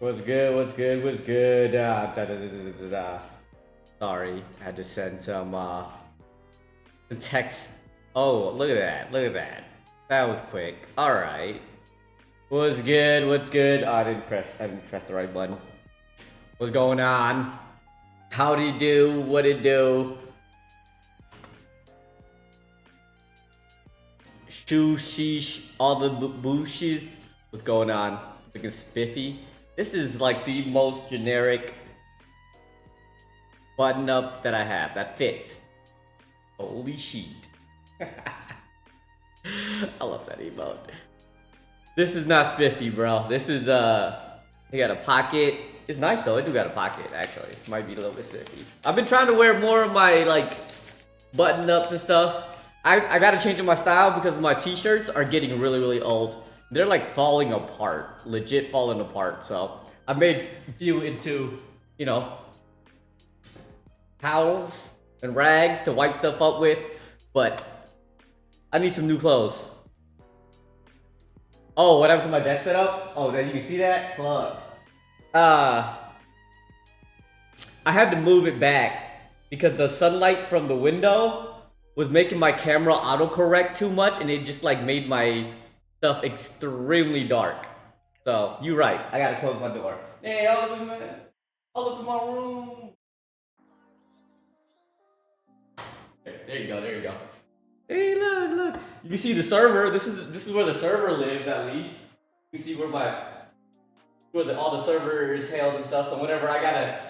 What's good? What's good? What's good? Sorry, I had to send some the text. Oh, look at that! Look at that! That was quick. All right. What's good? What's good? Oh, I didn't press the right button. What's going on? How'd he do? What'd it do? Shoo sheesh, all the booshes. What's going on? Looking spiffy. This is like the most generic button up that I have that fits. Holy shit. I love that emote. This is not spiffy, bro. This is you got a pocket. It's nice though. It do got a pocket actually. It might be a little bit spiffy. I've been trying to wear more of my like button ups and stuff. I gotta change up my style because my t-shirts are getting really old. They're like falling apart, legit falling apart. So I made a few into, you know, towels and rags to wipe stuff up with, but I need some new clothes. Oh, what happened to my desk setup? Oh, you can see that? Fuck. I had to move it back because the sunlight from the window was making my camera autocorrect too much, and it just like made my stuff extremely dark. So you're right. I gotta close my door. Hey, all up in my room. There you go. There you go. Hey, look. You can see the server. This is where the server lives at least. You can see where all the server is held and stuff. So whenever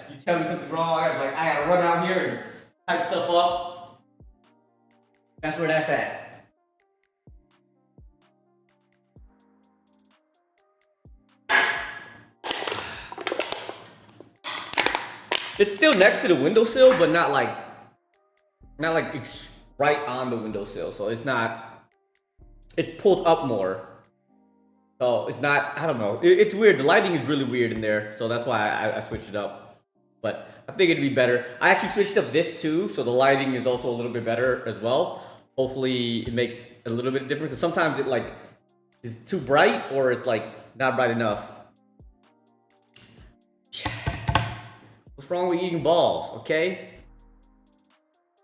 you tell me something's wrong, I gotta run out here and type stuff up. That's where that's at. It's still next to the windowsill, but not like it's right on the windowsill. So it's pulled up more. So it's not, I don't know. It's weird. The lighting is really weird in there. So that's why I switched it up. But I think it'd be better. I actually switched up this too. So the lighting is also a little bit better as well. Hopefully it makes a little bit different. Because sometimes it like is too bright or it's like not bright enough. What's wrong with eating balls, okay?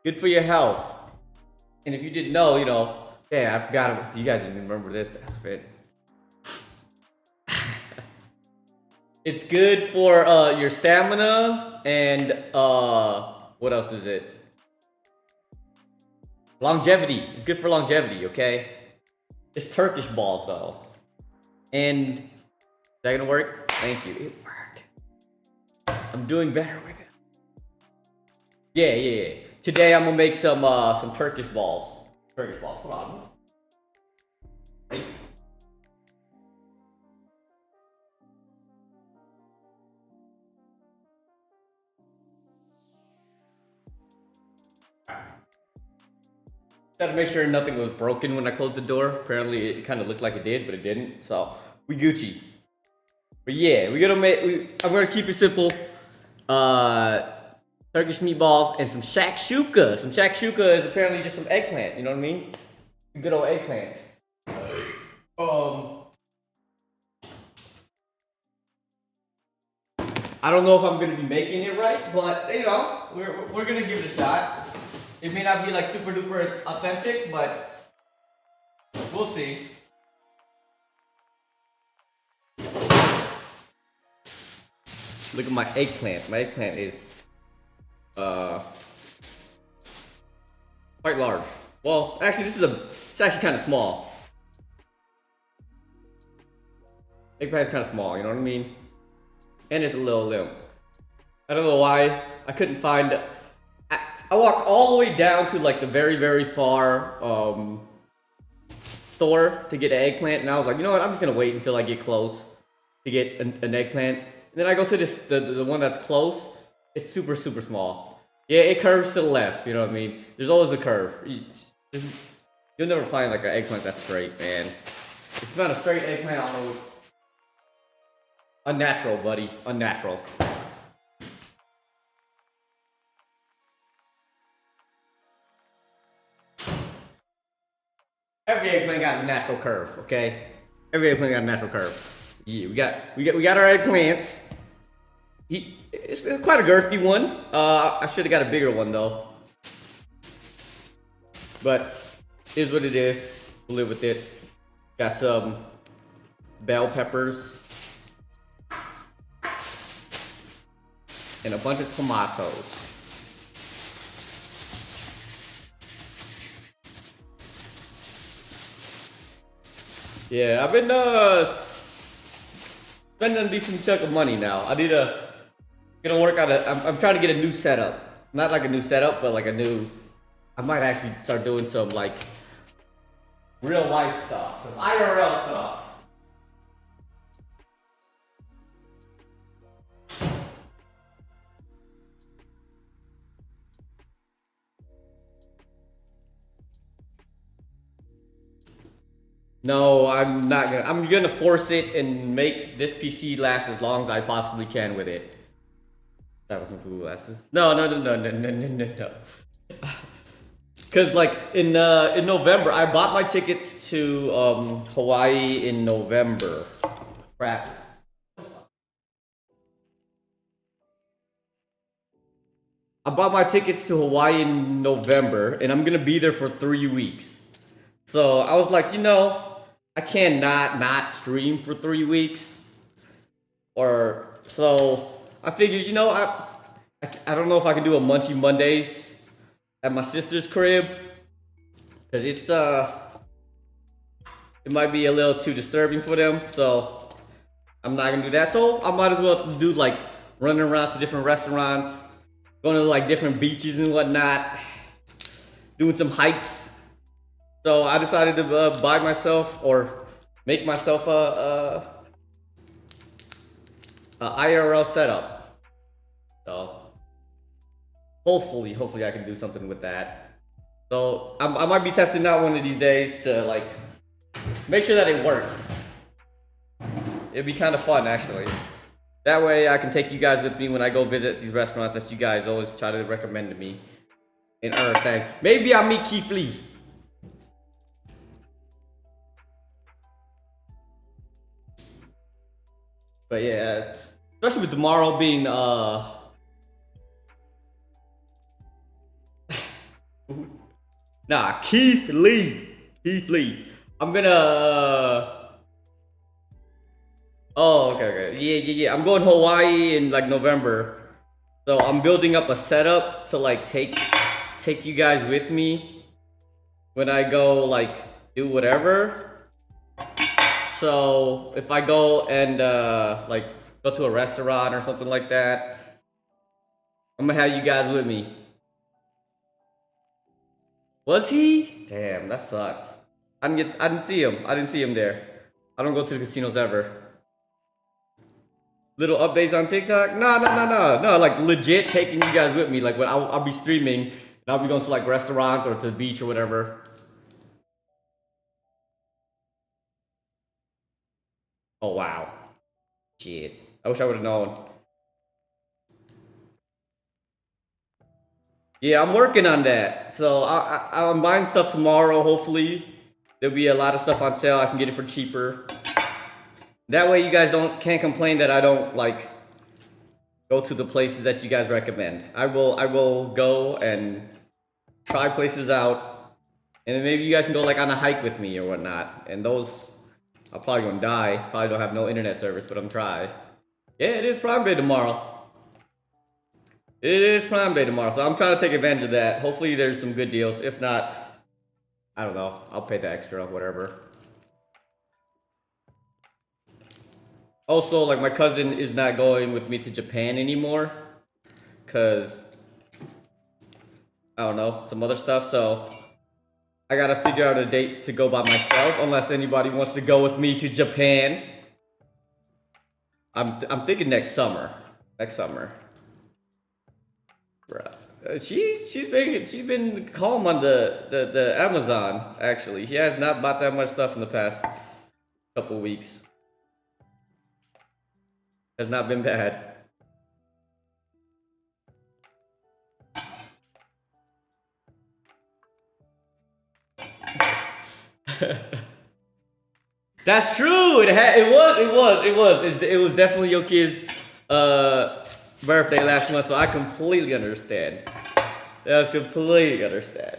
Good for your health. And if you didn't know, you know, yeah, I forgot. You guys didn't remember this. It's good for your stamina and what else is it? Longevity. It's good for longevity, okay? It's Turkish balls though. And is that gonna work? Thank you. It worked. I'm doing better with it. Yeah. Today I'm gonna make some Turkish balls. Turkish balls. Hold on. Break. Gotta make sure nothing was broken when I closed the door. Apparently it kind of looked like it did, but it didn't. So we Gucci. But yeah, I'm gonna keep it simple. Turkish meatballs and some Şakşuka. Some Şakşuka is apparently just some eggplant. You know what I mean? Good old eggplant. I don't know if I'm gonna be making it right, but you know, we're gonna give it a shot. It may not be like super duper authentic, but we'll see. Look at my eggplant. My eggplant is quite large. Well, actually it's actually kind of small. Eggplant is kind of small, you know what I mean? And it's a little limp. I don't know why I couldn't find. I walked all the way down to like the very far store to get an eggplant, and I was like, you know what? I'm just gonna wait until I get close to get an eggplant. And then I go to the one that's close. It's super small. Yeah, it curves to the left. You know what I mean? There's always a curve. You'll never find like an eggplant that's straight, man. If you find a straight eggplant, I don't know. Unnatural, buddy. Unnatural. Every eggplant got a natural curve, okay? Every eggplant got a natural curve. Yeah, we got our eggplants. It's quite a girthy one. I should have got a bigger one though. But is what it is. We'll live with it. Got some bell peppers and a bunch of tomatoes. Yeah, I've been spending a decent chunk of money now. I need to gonna work on it. I'm trying to get a new setup. Not like a new setup, but like a new. I might actually start doing some like real life stuff, some IRL stuff. No, I'm not gonna. I'm gonna force it and make this PC last as long as I possibly can with it. That was some Google glasses. No. Cause like in November, I bought my tickets to Hawaii in November. Crap. I bought my tickets to Hawaii in November, and I'm gonna be there for 3 weeks. So I was like, I cannot not stream for 3 weeks. Or so I figured, I don't know if I can do a Munchie Mondays at my sister's crib, cause it might be a little too disturbing for them. So I'm not gonna do that. So I might as well do like running around to different restaurants, going to like different beaches and whatnot, doing some hikes. So I decided to buy myself or make myself a IRL setup. So hopefully I can do something with that. So I might be testing out one of these days to like make sure that it works. It'd be kind of fun actually. That way I can take you guys with me when I go visit these restaurants that you guys always try to recommend to me and earn thanks. Maybe I'll meet Keith Lee. But yeah, especially with tomorrow being nah, Keith Lee. I'm gonna oh, okay. Yeah. I'm going Hawaii in like November. So I'm building up a setup to like take you guys with me when I go like do whatever. So if I go and like go to a restaurant or something like that, I'm gonna have you guys with me. Was he? Damn, that sucks. I didn't see him. I didn't see him there. I don't go to the casinos ever. Little updates on TikTok? No. Like legit taking you guys with me. Like when I'll be streaming and I'll be going to like restaurants or to the beach or whatever. Oh wow. Shit. I wish I would have known. Yeah, I'm working on that. So I'm buying stuff tomorrow, hopefully. There'll be a lot of stuff on sale. I can get it for cheaper. That way you guys can't complain that I don't like go to the places that you guys recommend. I will go and try places out, and then maybe you guys can go like on a hike with me or whatnot. And those, I'm probably gonna die. Probably don't have no internet service, but I'm trying. Yeah, it is Prime Day tomorrow. It is Prime Day tomorrow, so I'm trying to take advantage of that. Hopefully there's some good deals. If not, I don't know. I'll pay the extra, whatever. Also, like my cousin is not going with me to Japan anymore, cause I don't know, some other stuff. So I gotta figure out a date to go by myself, unless anybody wants to go with me to Japan. I'm thinking next summer. Bruh. She's been calm on the Amazon actually. She has not bought that much stuff in the past couple weeks. Has not been bad. That's true. It was definitely your kid's birthday last month, so I completely understand. That's completely understand.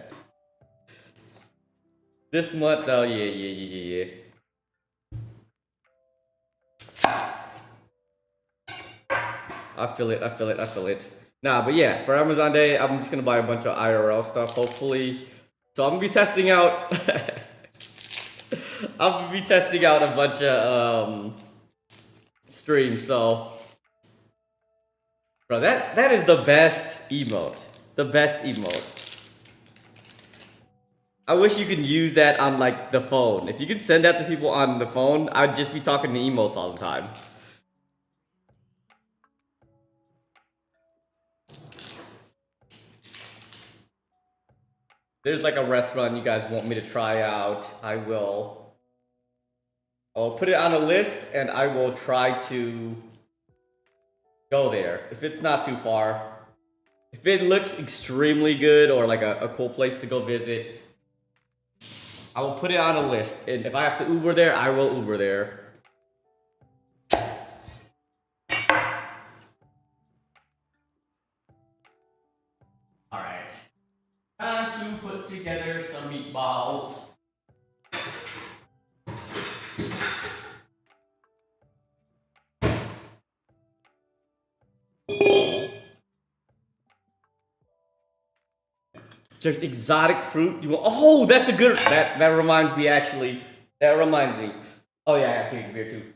This month, oh yeah. I feel it. Nah, but yeah, for Amazon Day, I'm just gonna buy a bunch of IRL stuff, hopefully. So I'm gonna be testing out. I'm gonna be testing out a bunch of streams. So, bro, that is the best emote. The best emote. I wish you could use that on like the phone. If you could send that to people on the phone, I'd just be talking to emotes all the time. There's like a restaurant you guys want me to try out. I will. I'll put it on a list and I will try to go there if it's not too far. If it looks extremely good or like a cool place to go visit, I will put it on a list. And if I have to Uber there, I will Uber there. Alright. Time to put together some meatballs. There's exotic fruit. Oh, that's a good. That reminds me actually. That reminds me. Oh yeah, I have to take a beer too.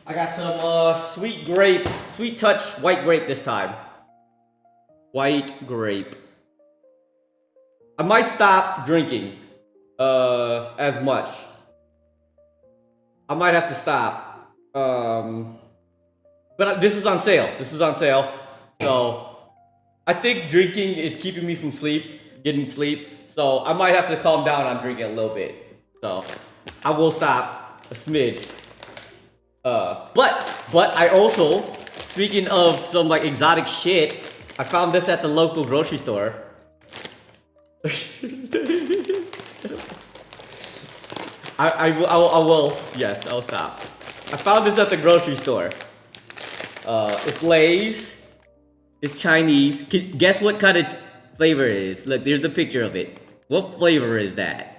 I got some sweet touch white grape this time. White grape. I might stop drinking as much. I might have to stop. But this was on sale. So I think drinking is keeping me from getting sleep. So I might have to calm down on drinking a little bit. So I will stop a smidge. But I also, speaking of some like exotic shit, I found this at the local grocery store. I will, yes, I'll stop. I found this at the grocery store. It's Lay's. It's Chinese. Guess what kind of flavor it is? Look, there's the picture of it. What flavor is that?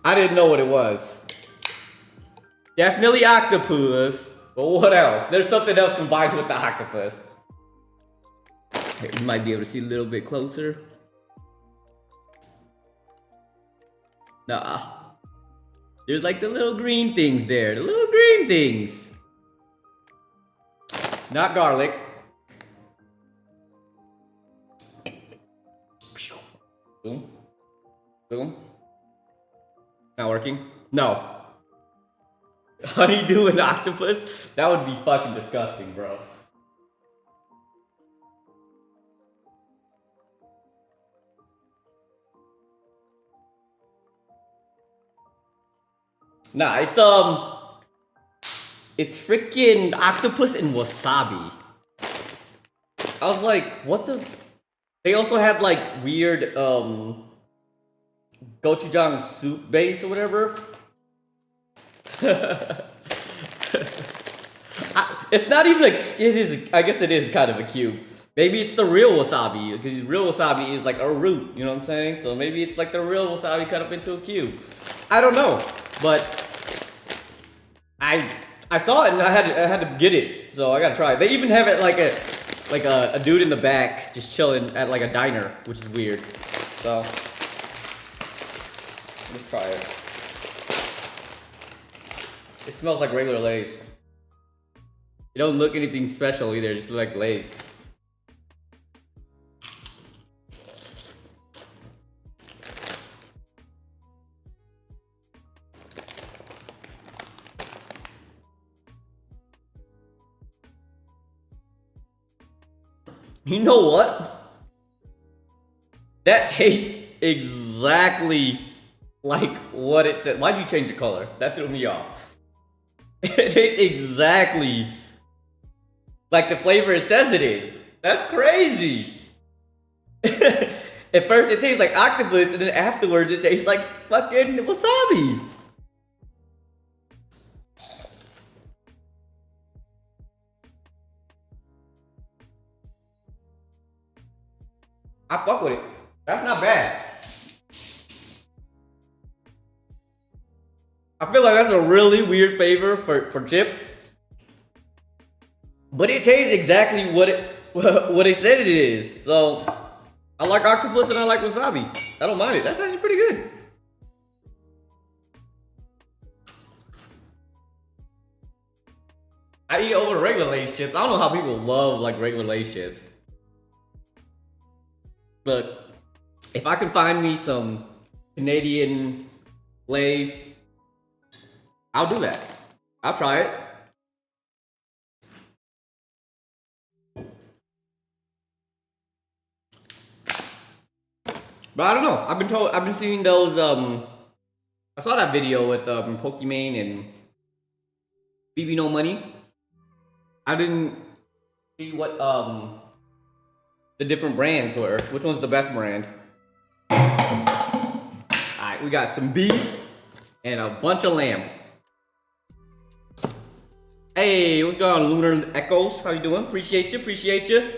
I didn't know what it was. Definitely octopus. But what else? There's something else combined with the octopus. Here, you might be able to see a little bit closer. Nah. There's like the little green things there. The little green things. Not garlic. Boom. Boom. Not working? No. Honeydew and octopus? That would be fucking disgusting, bro. Nah, it's freaking octopus and wasabi. I was like, what the? They also had like weird gochujang soup base or whatever. It's not even it is. I guess it is kind of a cube. Maybe it's the real wasabi because real wasabi is like a root. You know what I'm saying? So maybe it's like the real wasabi cut up into a cube. I don't know, but I saw it and I had to get it, so I gotta try it. They even have it like a dude in the back just chilling at like a diner, which is weird. So let's try it. It smells like regular Lay's. It don't look anything special either, just like Lay's. You know what? That tastes exactly like what it said. Why'd you change the color? That threw me off. It tastes exactly like the flavor it says it is. That's crazy. At first it tastes like octopus, and then afterwards it tastes like fucking wasabi. I fuck with it. That's not bad. I feel like that's a really weird flavor for chip, but it tastes exactly what it said it is. So I like octopus and I like wasabi. I don't mind it. That's actually pretty good. I eat it over regular Lay's chips. I don't know how people love like regular Lay's chips. But if I can find me some Canadian Lay's, I'll do that. I'll try it. But I don't know. I've been seeing those. I saw that video with Pokimane and BB No Money. I didn't see what the different brands were. Which one's the best brand? Alright, we got some beef and a bunch of lamb. Hey, what's going on, Lunar Echoes? How you doing? Appreciate you, appreciate you.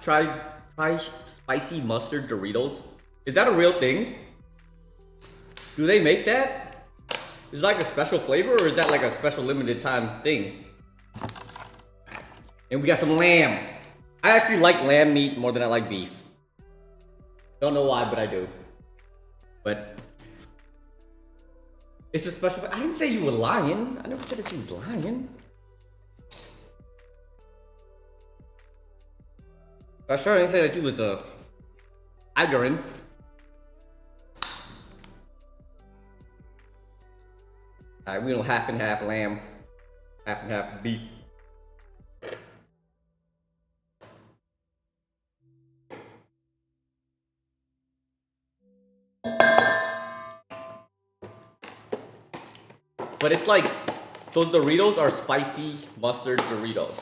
Try spicy mustard Doritos. Is that a real thing? Do they make that? Is it like a special flavor, or is that like a special limited time thing? And we got some lamb. I actually like lamb meat more than I like beef. Don't know why, but I do. But it's a special. I didn't say you were lying. I never said that you was lying. I sure didn't say that you was ignorant. Alright, we don't half and half lamb, half and half beef. But it's like, those Doritos are spicy mustard Doritos.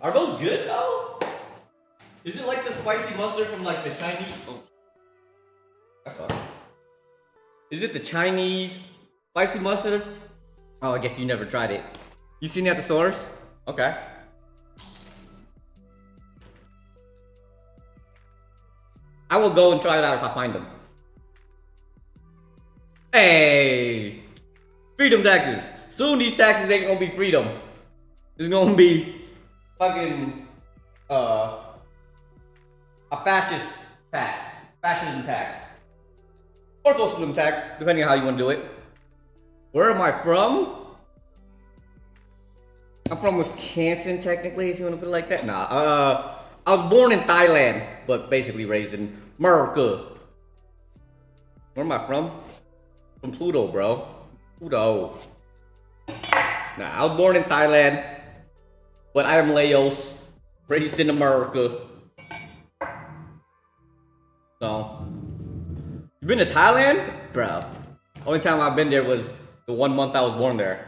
Are those good though? Is it like the spicy mustard from like the Chinese? Oh, that's fine. Is it the Chinese spicy mustard? Oh, I guess you never tried it. You seen it at the stores? Okay. I will go and try it out if I find them. Hey! Freedom taxes. Soon these taxes ain't gonna be freedom. It's gonna be fucking a fascist tax. Fascism tax. Or socialism tax, depending on how you want to do it. Where am I from? I'm from Wisconsin, technically, if you want to put it like that. Nah, I was born in Thailand, but basically raised in America. Where am I from? From Pluto, bro. Pluto. Nah, I was born in Thailand, but I am Laos, raised in America. So, you been to Thailand? Bro, only time I've been there was the 1 month I was born there.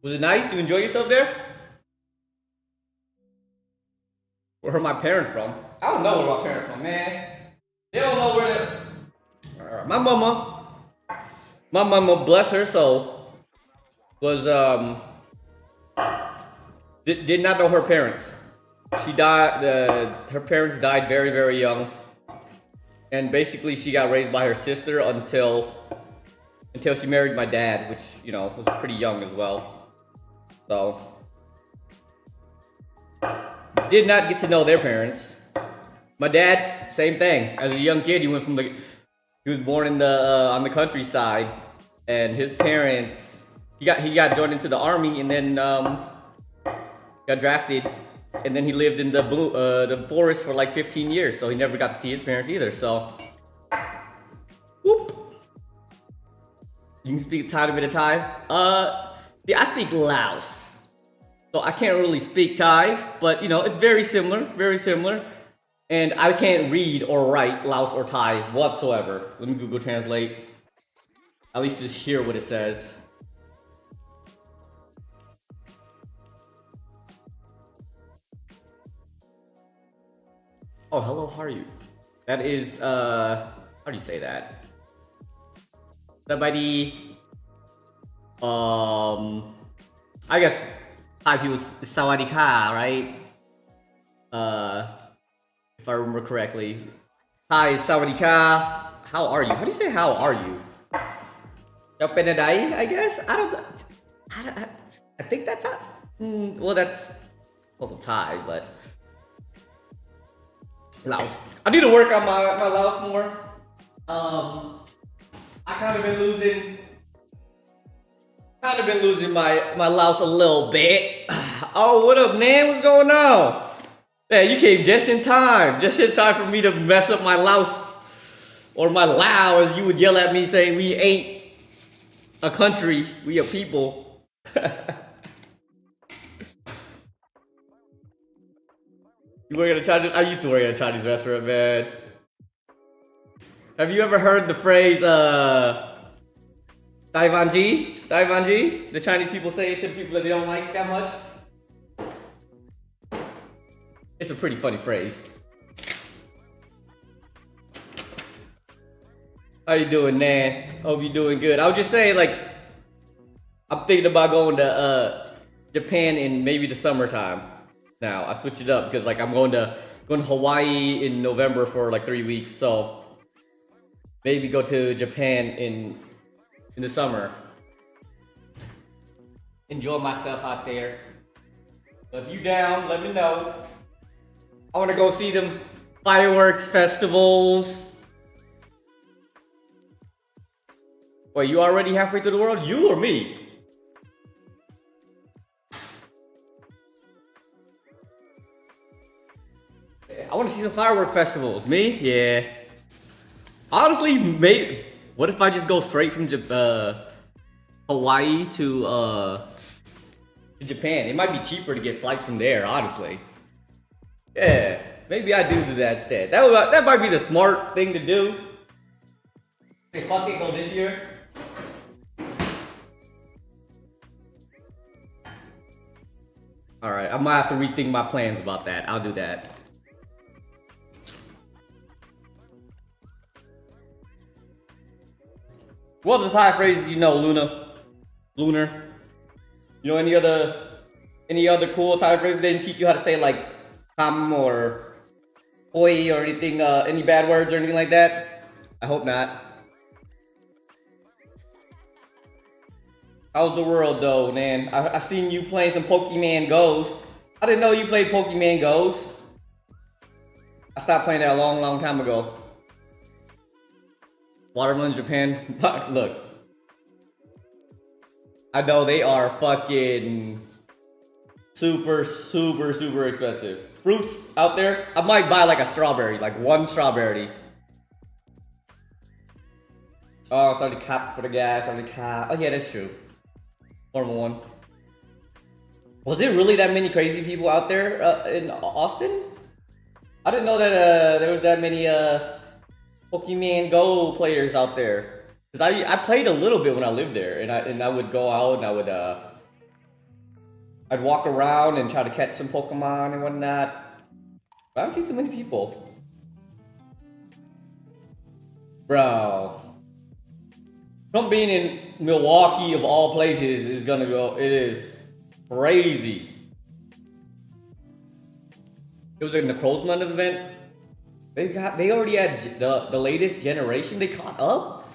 Was it nice? You enjoy yourself there? Where are my parents from? I don't know where my parents from, man. They don't know where they're... My mama, bless her soul, was, did not know her parents. She died, her parents died very, very young. And basically she got raised by her sister until she married my dad, which, you know, was pretty young as well. So, did not get to know their parents. My dad, same thing. As a young kid, he was born in on the countryside, and his parents, he got joined into the army, and then got drafted, and then he lived in the forest for like 15 years, so he never got to see his parents either. So, whoop. You can speak Thai a bit of Thai. Yeah, I speak Laos. So I can't really speak Thai, but you know, it's very similar, very similar. And I can't read or write Laos or Thai whatsoever. Let me Google Translate. At least just hear what it says. Oh, hello, how are you? That is, how do you say that? Somebody, I guess Thai people, Sawadika, right? If I remember correctly. Hi, Sawadika. How are you? How do you say how are you? Yapenadai, I guess? I think that's well, that's also Thai, but Laos. I need to work on my Laos more. I kind of been losing my Laos a little bit. Oh, what up, man? What's going on? Man, you came just in time for me to mess up my Laos or my Lao, as you would yell at me saying we ain't a country, we a people. You work at a Chinese? I used to work at a Chinese restaurant, man. Have you ever heard the phrase, Daivanji? Daivanji? The Chinese people say it to people that they don't like that much. It's a pretty funny phrase. How you doing, Nan? Hope you're doing good. I was just saying, like, I'm thinking about going to Japan in maybe the summertime. Now I switched it up because like I'm going to Hawaii in November for like 3 weeks, so maybe go to Japan in the summer. Enjoy myself out there. But if you down, let me know. I want to go see them fireworks festivals. Wait, you already halfway through the world? You or me? I want to see some firework festivals. Me? Yeah. Honestly, maybe. What if I just go straight from Hawaii to Japan? It might be cheaper to get flights from there, honestly. Yeah, maybe I do that instead. That might be the smart thing to do. Hey, fuck it, go this year. Alright, I might have to rethink my plans about that. I'll do that. What other Thai phrases you know, Lunar? You know any other cool Thai phrases? They didn't teach you how to say like ham or oi or anything, any bad words or anything like that? I hope not. How's the world though, man? I seen you playing some Pokemon Go's. I didn't know you played Pokemon Go's. I stopped playing that a long time ago. Watermelon Japan, look. I know they are fucking super expensive. Fruits out there, I might buy like a strawberry, like one strawberry. Oh, sorry to cap for the gas, sorry to cap. Oh yeah, that's true. Formula 1. Was there really that many crazy people out there in Austin? I didn't know that there was that many Pokemon Go players out there. Cause I played a little bit when I lived there, and I would go out and I'd walk around and try to catch some Pokemon and whatnot. But I don't see too many people. Bro. Trump being in Milwaukee of all places is gonna go, it is crazy. It was like the Crowsman event. They already had the latest generation. They caught up.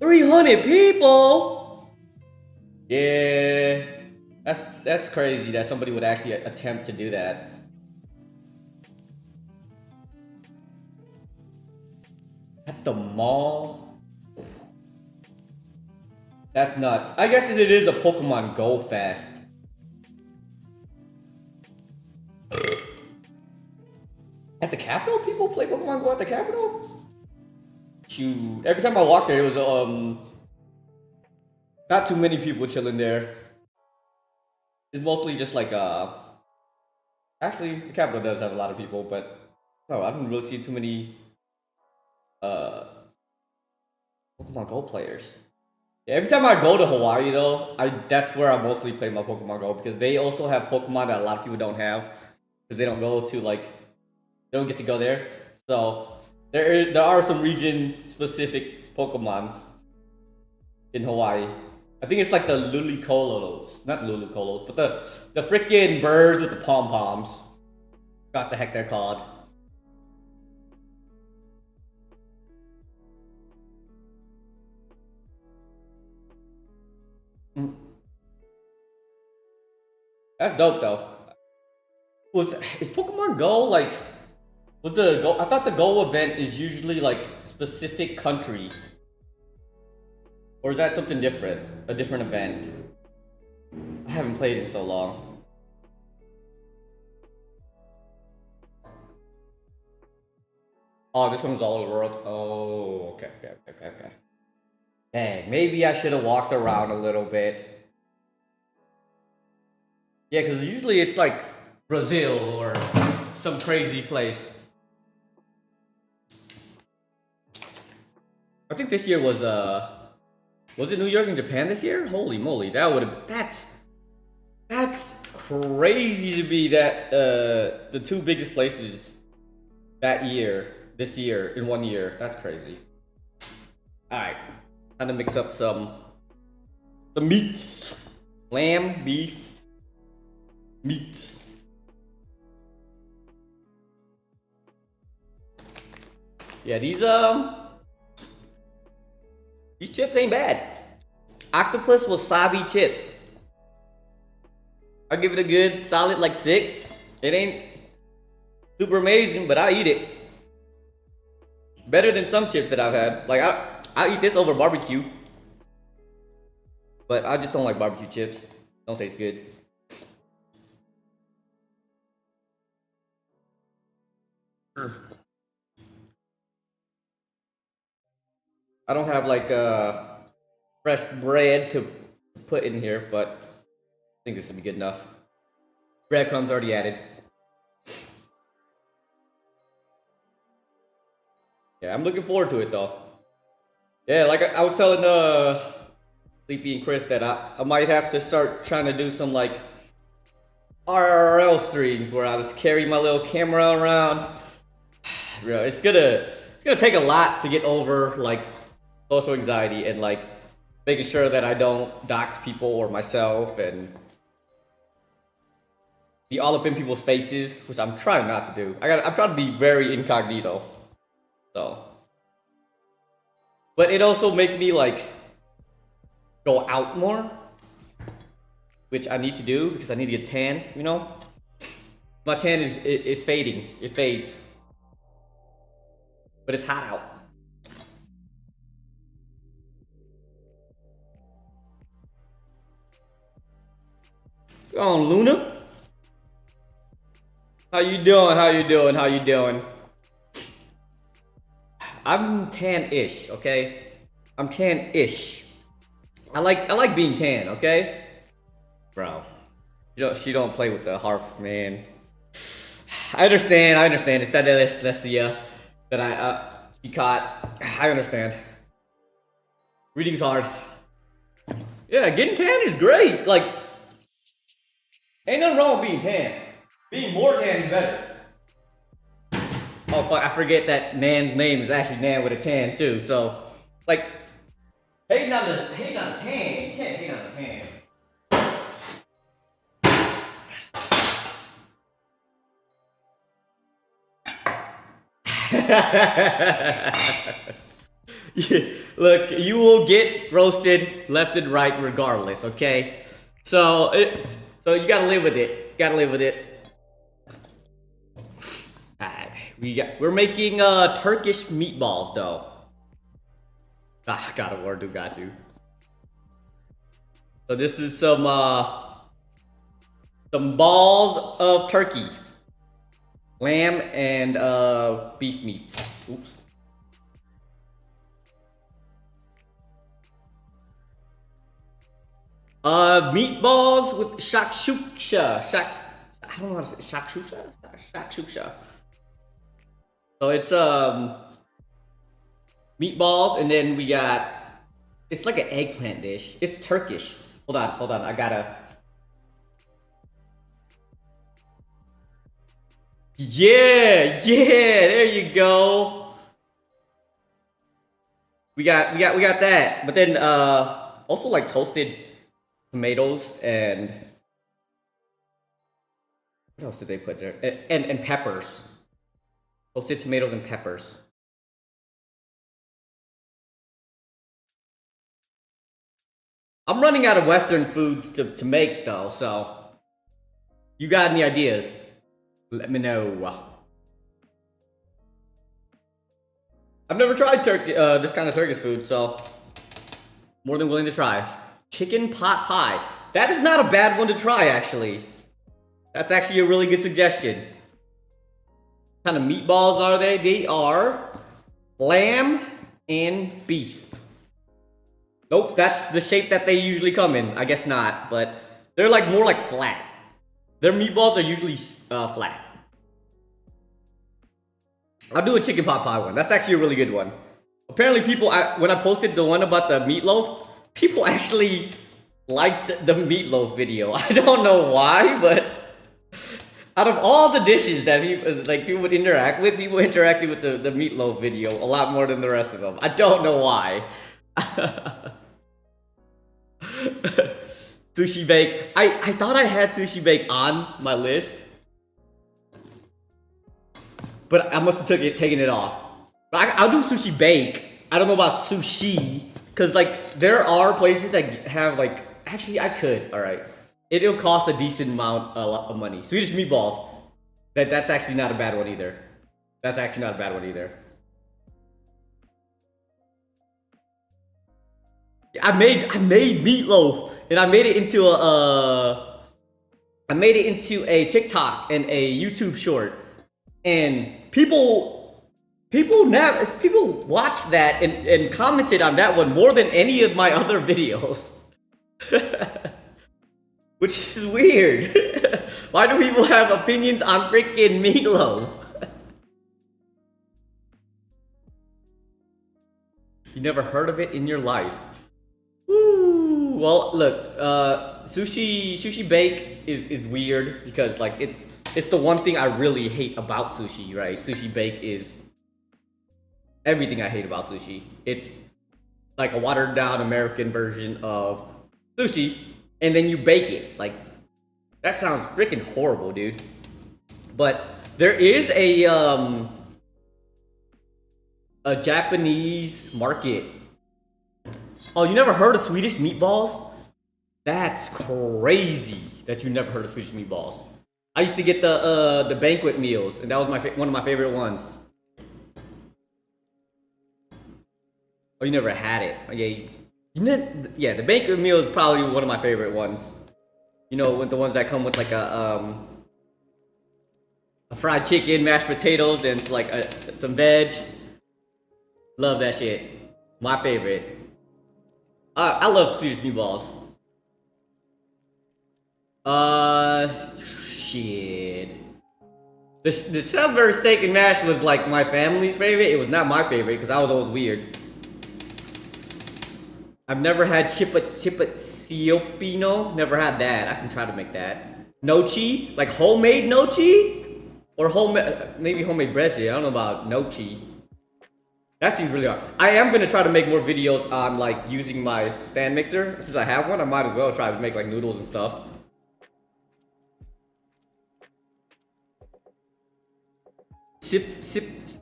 300 people. Yeah, that's crazy that somebody would actually attempt to do that. At the mall. That's nuts. I guess it is a Pokemon Go Fest. At the Capitol? People play Pokemon Go at the Capitol? Shoot. Every time I walked there, it was Not too many people chilling there. It's mostly just like actually the capital does have a lot of people, but no, I don't really see too many uh Pokemon Go players. Yeah, every time I go to Hawaii though, that's where I mostly play my Pokemon Go because they also have Pokemon that a lot of people don't have because they don't go to like they don't get to go there. So there are some region specific Pokemon in Hawaii. I think it's like the Lulukolos, not Lulukolos, but the freaking birds with the pom poms. What the heck they're called? That's dope though. Is Pokemon Go like? With the Go, I thought the Go event is usually like specific country, or is that something different? A different event? I haven't played in so long. Oh, this one was all over the world. Oh, okay. Dang, maybe I should have walked around a little bit. Yeah, because usually it's like Brazil or some crazy place. I think this year was it New York and Japan this year? Holy moly, that's crazy to be that the two biggest places this year in 1 year. That's crazy. Alright. Time to mix up some meats. Lamb, beef, meats. Yeah, these chips ain't bad. Octopus wasabi chips. I'll give it a good solid like 6. It ain't super amazing, but I'll eat it. Better than some chips that I've had. Like I'll eat this over barbecue. But I just don't like barbecue chips. Don't taste good. I don't have like fresh bread to put in here, but I think this will be good enough. Breadcrumbs already added. Yeah, I'm looking forward to it though. Yeah, like I was telling Sleepy and Chris that I might have to start trying to do some like RRL streams where I just carry my little camera around. Bro, it's gonna take a lot to get over like social anxiety and like making sure that I don't dox people or myself and be all up in people's faces, which I'm trying not to do. I'm trying to be very incognito. So, but it also make me like go out more, which I need to do because I need to get tan. You know, my tan is fading. It fades, but it's hot out. Go on, Luna. How you doing? I'm tan-ish, okay? I'm tan-ish. I like being tan, okay? Bro. She don't play with the harp, man. I understand. It's that dyslexia that she caught. I understand. Reading's hard. Yeah, getting tan is great. Like, ain't nothing wrong with being tan. Being more tan is better. Oh fuck, I forget that Nan's name is actually Nan with a tan too. So, like, hating on the tan. You can't hate on the tan. Yeah, look, you will get roasted left and right regardless. Okay, so you gotta live with it. We're making Turkish meatballs though. Got you. So this is some balls of turkey, lamb and beef meats. Oops. Meatballs with Şakşuka. I don't know how to say Şakşuka. Şakşuka. So it's meatballs, and then we got, it's like an eggplant dish. It's Turkish. Hold on. I gotta. Yeah. There you go. We got that. But then also like toasted tomatoes and what else did they put there? And peppers. Toasted tomatoes and peppers. I'm running out of Western foods to make though, so you got any ideas? Let me know. I've never tried this kind of Turkish food, so more than willing to try. Chicken pot pie. That is not a bad one to try, actually. That's actually a really good suggestion. What kind of meatballs are they? They are lamb and beef. Nope, that's the shape that they usually come in. I guess not, but they're like more like flat. Their meatballs are usually flat. I'll do a chicken pot pie one. That's actually a really good one. Apparently people, when I posted the one about the meatloaf, people actually liked the meatloaf video. I don't know why, but out of all the dishes that people would interact with, people interacted with the meatloaf video a lot more than the rest of them. I don't know why. Sushi bake. I thought I had sushi bake on my list, but I must have taken it off. But I'll do sushi bake. I don't know about sushi, because like there are places that have like, actually I could. All right, it'll cost a decent amount of money. Swedish meatballs. That's actually not a bad one either. That's actually not a bad one either. I made meatloaf, and I made it into a TikTok and a YouTube short, and people watched that and commented on that one more than any of my other videos. Which is weird. Why do people have opinions on freaking meatloaf? You never heard of it in your life? Woo. Well, look, sushi bake is weird because like it's the one thing I really hate about sushi, right? Sushi bake is everything I hate about sushi. It's like a watered down American version of sushi, and then you bake it. Like, that sounds freaking horrible, dude. But there is a Japanese market. Oh, you never heard of Swedish meatballs? That's crazy that you never heard of Swedish meatballs. I used to get the banquet meals, and that was one of my favorite ones. Oh, you never had it? Oh, yeah, the banquet meal is probably one of my favorite ones. You know, with the ones that come with like a fried chicken, mashed potatoes, and like some veg. Love that shit. My favorite. I love Swedish meatballs. Shit. The Salisbury steak and mash was like my family's favorite. It was not my favorite because I was always weird. I've never had chipotino. Never had that. I can try to make that. Nochi, like homemade nochi, or maybe homemade breadstick. I don't know about nochi. That seems really hard. I am gonna try to make more videos on like using my stand mixer. Since I have one, I might as well try to make like noodles and stuff.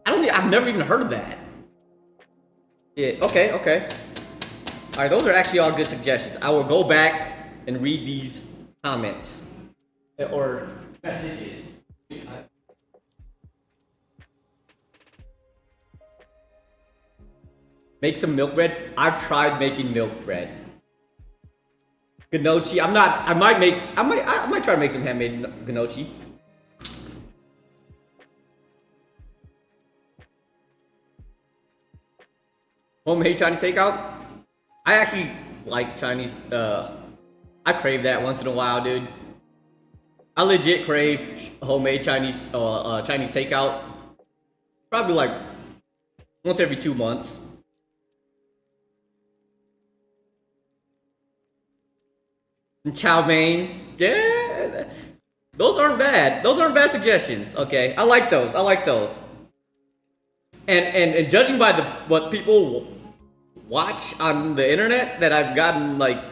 I've never even heard of that. Yeah, okay. Alright, those are actually all good suggestions. I will go back and read these comments. Or messages. Make some milk bread. I've tried making milk bread. Gnocchi. I might try to make some handmade gnocchi. Homemade Chinese takeout. I actually like Chinese I crave that once in a while, dude. I legit crave homemade Chinese Chinese takeout. Probably like once every 2 months. And chow mein, yeah. Those aren't bad. Those aren't bad suggestions. Okay, I like those. I like those. And judging by what people watch on the internet that I've gotten like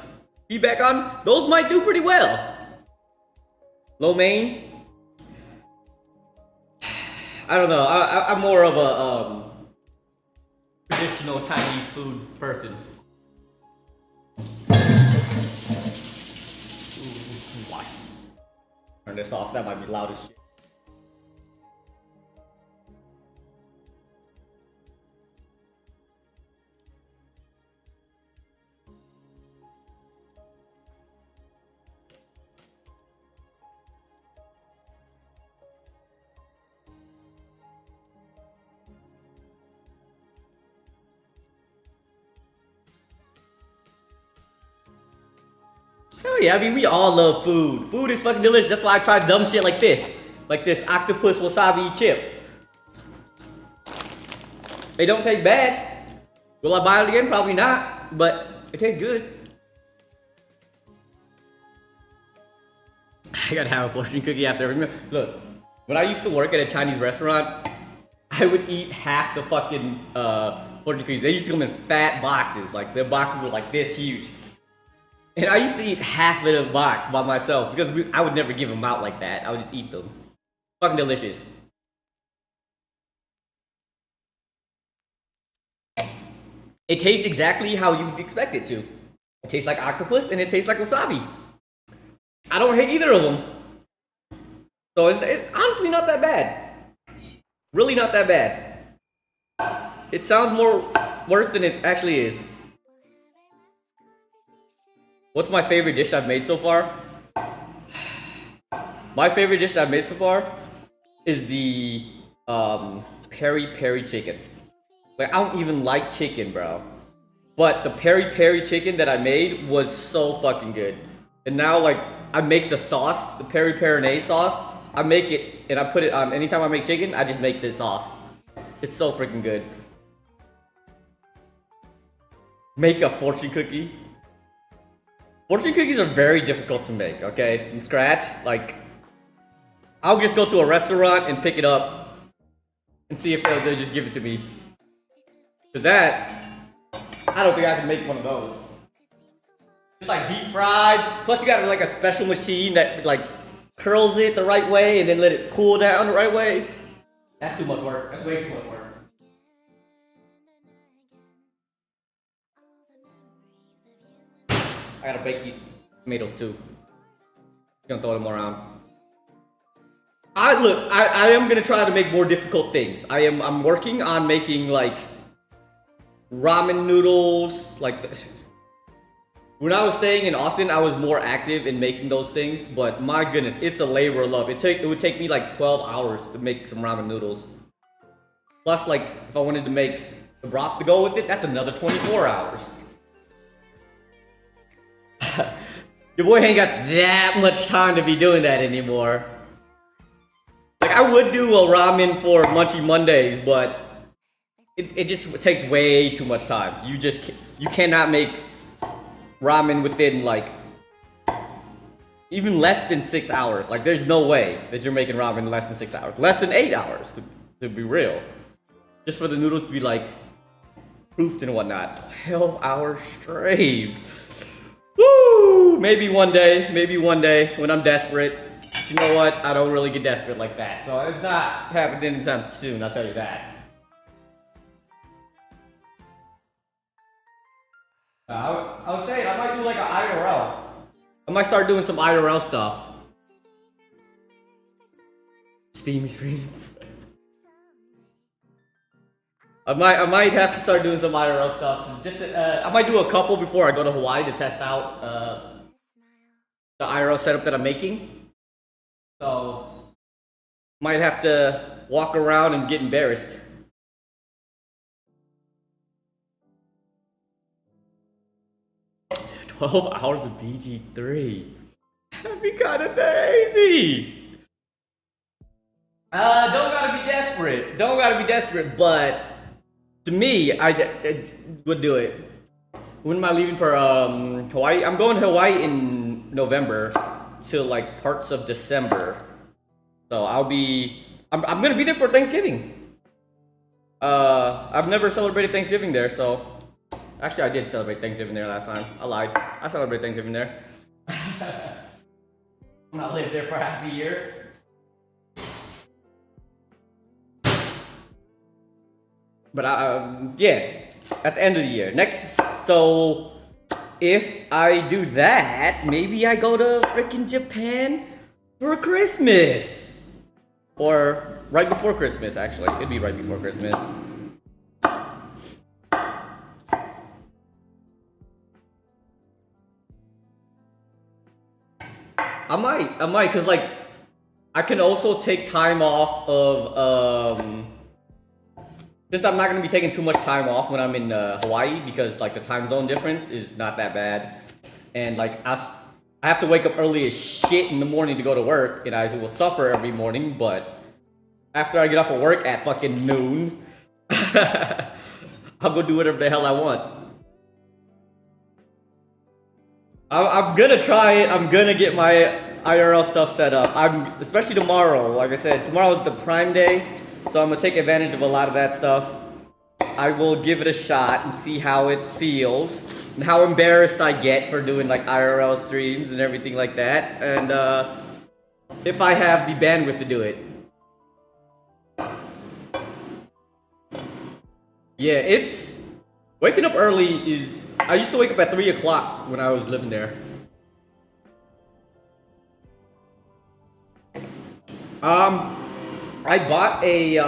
feedback on, those might do pretty well. Lo mein. I don't know. I'm more of a traditional Chinese food person. Why? Turn this off. That might be loud as shit. Hell yeah, I mean, we all love food. Food is fucking delicious. That's why I try dumb shit like this. Like this octopus wasabi chip. They don't taste bad. Will I buy it again? Probably not. But it tastes good. I gotta have a fortune cookie after every meal. Look, when I used to work at a Chinese restaurant, I would eat half the fucking fortune cookies. They used to come in fat boxes. Like, the boxes were like this huge. And I used to eat half of the box by myself because I would never give them out like that. I would just eat them. Fucking delicious. It tastes exactly how you'd expect it to. It tastes like octopus and it tastes like wasabi. I don't hate either of them. So it's honestly not that bad. Really not that bad. It sounds worse than it actually is. What's my favorite dish I've made so far? My favorite dish I've made so far is the peri-peri chicken. Like, I don't even like chicken, bro. But the peri-peri chicken that I made was so fucking good. And now, like, I make the sauce, the peri-peri sauce. I make it and I put it on. Anytime I make chicken, I just make this sauce. It's so freaking good. Make a fortune cookie. Fortune cookies are very difficult to make, okay? From scratch. Like, I'll just go to a restaurant and pick it up and see if they'll just give it to me. Cause that, I don't think I can make one of those. It's like deep fried. Plus you got like a special machine that like curls it the right way and then let it cool down the right way. That's too much work. That's way too much work. I gotta bake these tomatoes too. Gonna throw them around. I am gonna try to make more difficult things. I'm working on making like ramen noodles. Like, when I was staying in Austin, I was more active in making those things. But my goodness, it's a labor of love. It would take me like 12 hours to make some ramen noodles. Plus, like, if I wanted to make the broth to go with it, that's another 24 hours. Your boy ain't got that much time to be doing that anymore. Like, I would do a ramen for Munchie Mondays, but it just takes way too much time. You cannot make ramen within like even less than 6 hours. Like, there's no way that you're making ramen in less than 6 hours. Less than 8 hours to be real. Just for the noodles to be like proofed and whatnot. 12 hours straight. Woo! Maybe one day when I'm desperate. But you know what? I don't really get desperate like that. So it's not happening anytime soon, I'll tell you that. I was saying, I might do like an IRL. I might start doing some IRL stuff. Steamy streams. I might have to start doing some IRL stuff. Just I might do a couple before I go to Hawaii to test out the IRL setup that I'm making. So might have to walk around and get embarrassed. 12 hours of BG3. That'd be kind of crazy. Don't gotta be desperate. Don't gotta be desperate, but to me, I would do it. When am I leaving for Hawaii? I'm going to Hawaii in November till like parts of December. So I'm gonna be there for Thanksgiving. I've never celebrated Thanksgiving there, so actually I did celebrate Thanksgiving there last time. I lied. I celebrated Thanksgiving there. I'm not lived there for half the year. But yeah, at the end of the year. So if I do that, maybe I go to freaking Japan for Christmas. Or right before Christmas, actually. It'd be right before Christmas. I might, cause like, I can also take time off of, since I'm not gonna be taking too much time off when I'm in Hawaii, because like the time zone difference is not that bad, and like I have to wake up early as shit in the morning to go to work, and I will suffer every morning. But after I get off of work at fucking noon, I'll go do whatever the hell I want. I'm gonna try it. I'm gonna get my IRL stuff set up. Especially tomorrow. Like I said, tomorrow is the Prime Day, so I'm gonna take advantage of a lot of that stuff. I will give it a shot and see how it feels and how embarrassed I get for doing like IRL streams and everything like that. And if I have the bandwidth to do it. Yeah, it's waking up early is. I used to wake up at 3 o'clock when I was living there. I bought a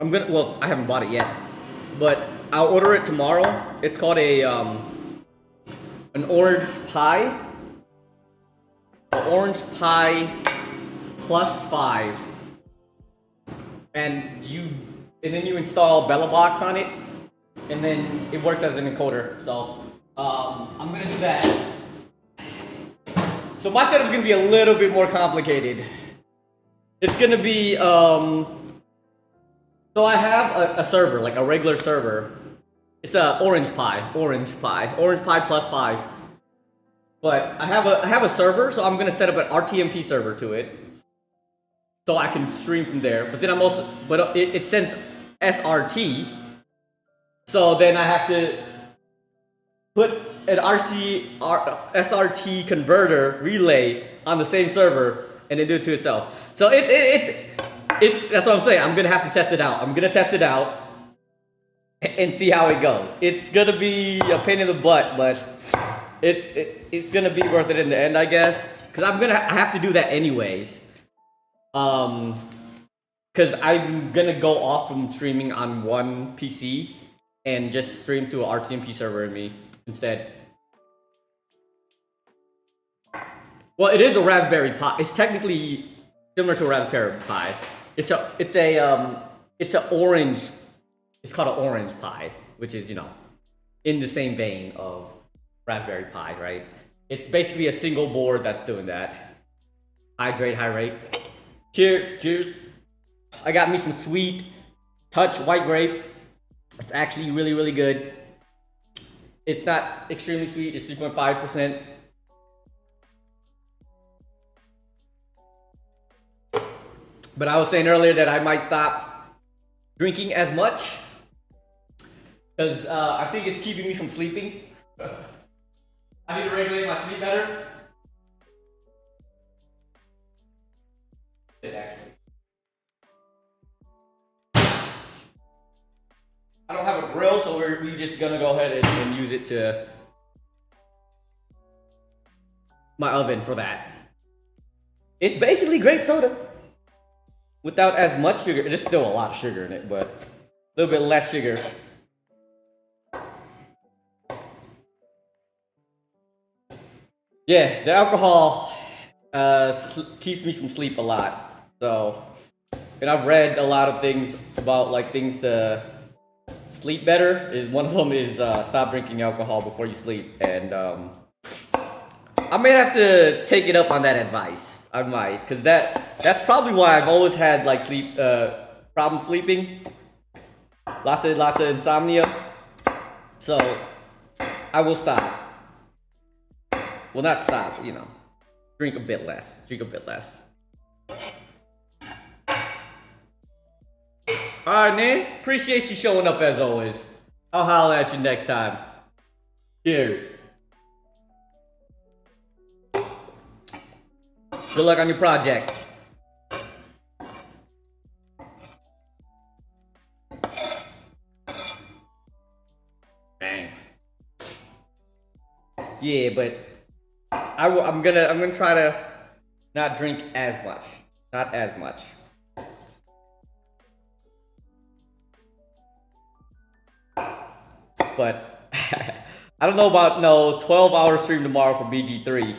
well, I haven't bought it yet, but I'll order it tomorrow. It's called a an orange pie. An orange pie +5. And then you install BellaBox on it. And then it works as an encoder. So I'm gonna do that. So my setup's gonna be a little bit more complicated. It's gonna be so I have a server, like a regular server. It's a orange pie +5. But I have a server, so I'm gonna set up an RTMP server to it, so I can stream from there. But then it sends SRT. So then I have to put an SRT converter relay on the same server and then do it to itself. So it's that's what I'm saying. I'm gonna have to test it out. I'm gonna test it out and see how it goes. It's gonna be a pain in the butt, but it's gonna be worth it in the end, I guess. Cause I have to do that anyways. Cause I'm gonna go off from streaming on one PC and just stream to an RTMP server in me instead. Well, it is a Raspberry Pi. It's technically similar to a Raspberry Pi. It's an orange. It's called an orange Pi, which is, in the same vein of Raspberry Pi, right? It's basically a single board that's doing that. Hydrate, high rate. Cheers, cheers. I got me some sweet touch white grape. It's actually really, really good. It's not extremely sweet. It's 3.5%. But I was saying earlier that I might stop drinking as much because I think it's keeping me from sleeping. I need to regulate my sleep better. Actually, I don't have a grill, so we're just gonna go ahead and use it to my oven for that. It's basically grape soda without as much sugar. There's still a lot of sugar in it, but a little bit less sugar. Yeah, the alcohol keeps me from sleep a lot. So, and I've read a lot of things about like things to sleep better. Is one of them is stop drinking alcohol before you sleep, and I may have to take it up on that advice. I might, cause that's probably why I've always had like sleep problems sleeping. Lots of insomnia. So I will stop. Well, not stop. You know, drink a bit less. Drink a bit less. Alright, man. Appreciate you showing up as always. I'll holler at you next time. Cheers. Good luck on your project. Bang. Yeah, but I'm gonna try to not drink as much. Not as much. But I don't know about no 12-hour stream tomorrow for BG3.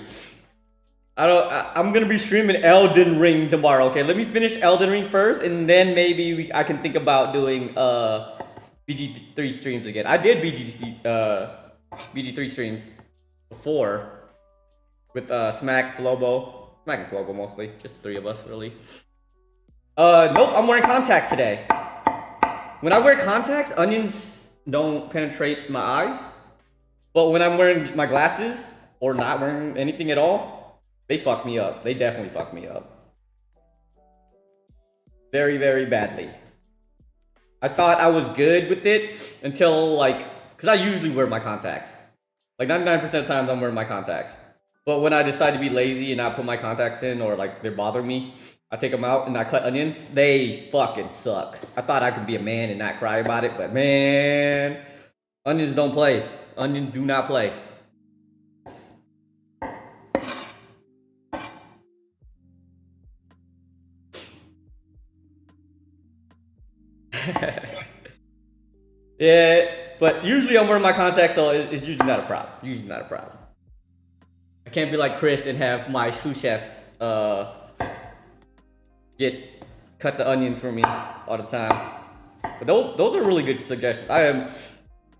I'm gonna be streaming Elden Ring tomorrow. Okay, let me finish Elden Ring first, and then maybe I can think about doing BG3 streams again. I did BG3 streams before with Smack and Flobo mostly, just the three of us really. Nope, I'm wearing contacts today. When I wear contacts, onions don't penetrate my eyes, but when I'm wearing my glasses or not wearing anything at all, they fuck me up. They definitely fuck me up. Very, very badly. I thought I was good with it until like, cause I usually wear my contacts. Like 99% of the times I'm wearing my contacts. But when I decide to be lazy and not put my contacts in, or like they're bothering me, I take them out and I cut onions. They fucking suck. I thought I could be a man and not cry about it, but man, onions don't play. Onions do not play. Yeah, but usually I'm wearing my contacts, so it's usually not a problem. Usually not a problem. I can't be like Chris and have my sous chefs cut the onions for me all the time. But those are really good suggestions.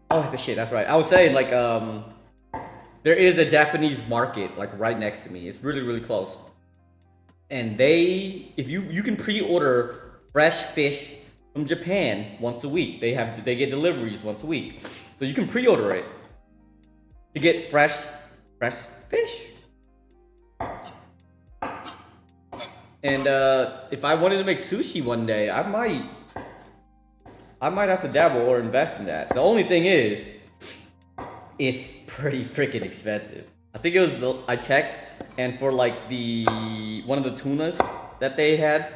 Oh the shit, that's right. I was saying like there is a Japanese market like right next to me. It's really, really close. And if you can pre-order fresh fish from Japan once a week. They get deliveries once a week. So you can pre-order it to get fresh fish. And if I wanted to make sushi one day, I might have to dabble or invest in that. The only thing is, it's pretty freaking expensive. I think it was, I checked, and for like one of the tunas that they had,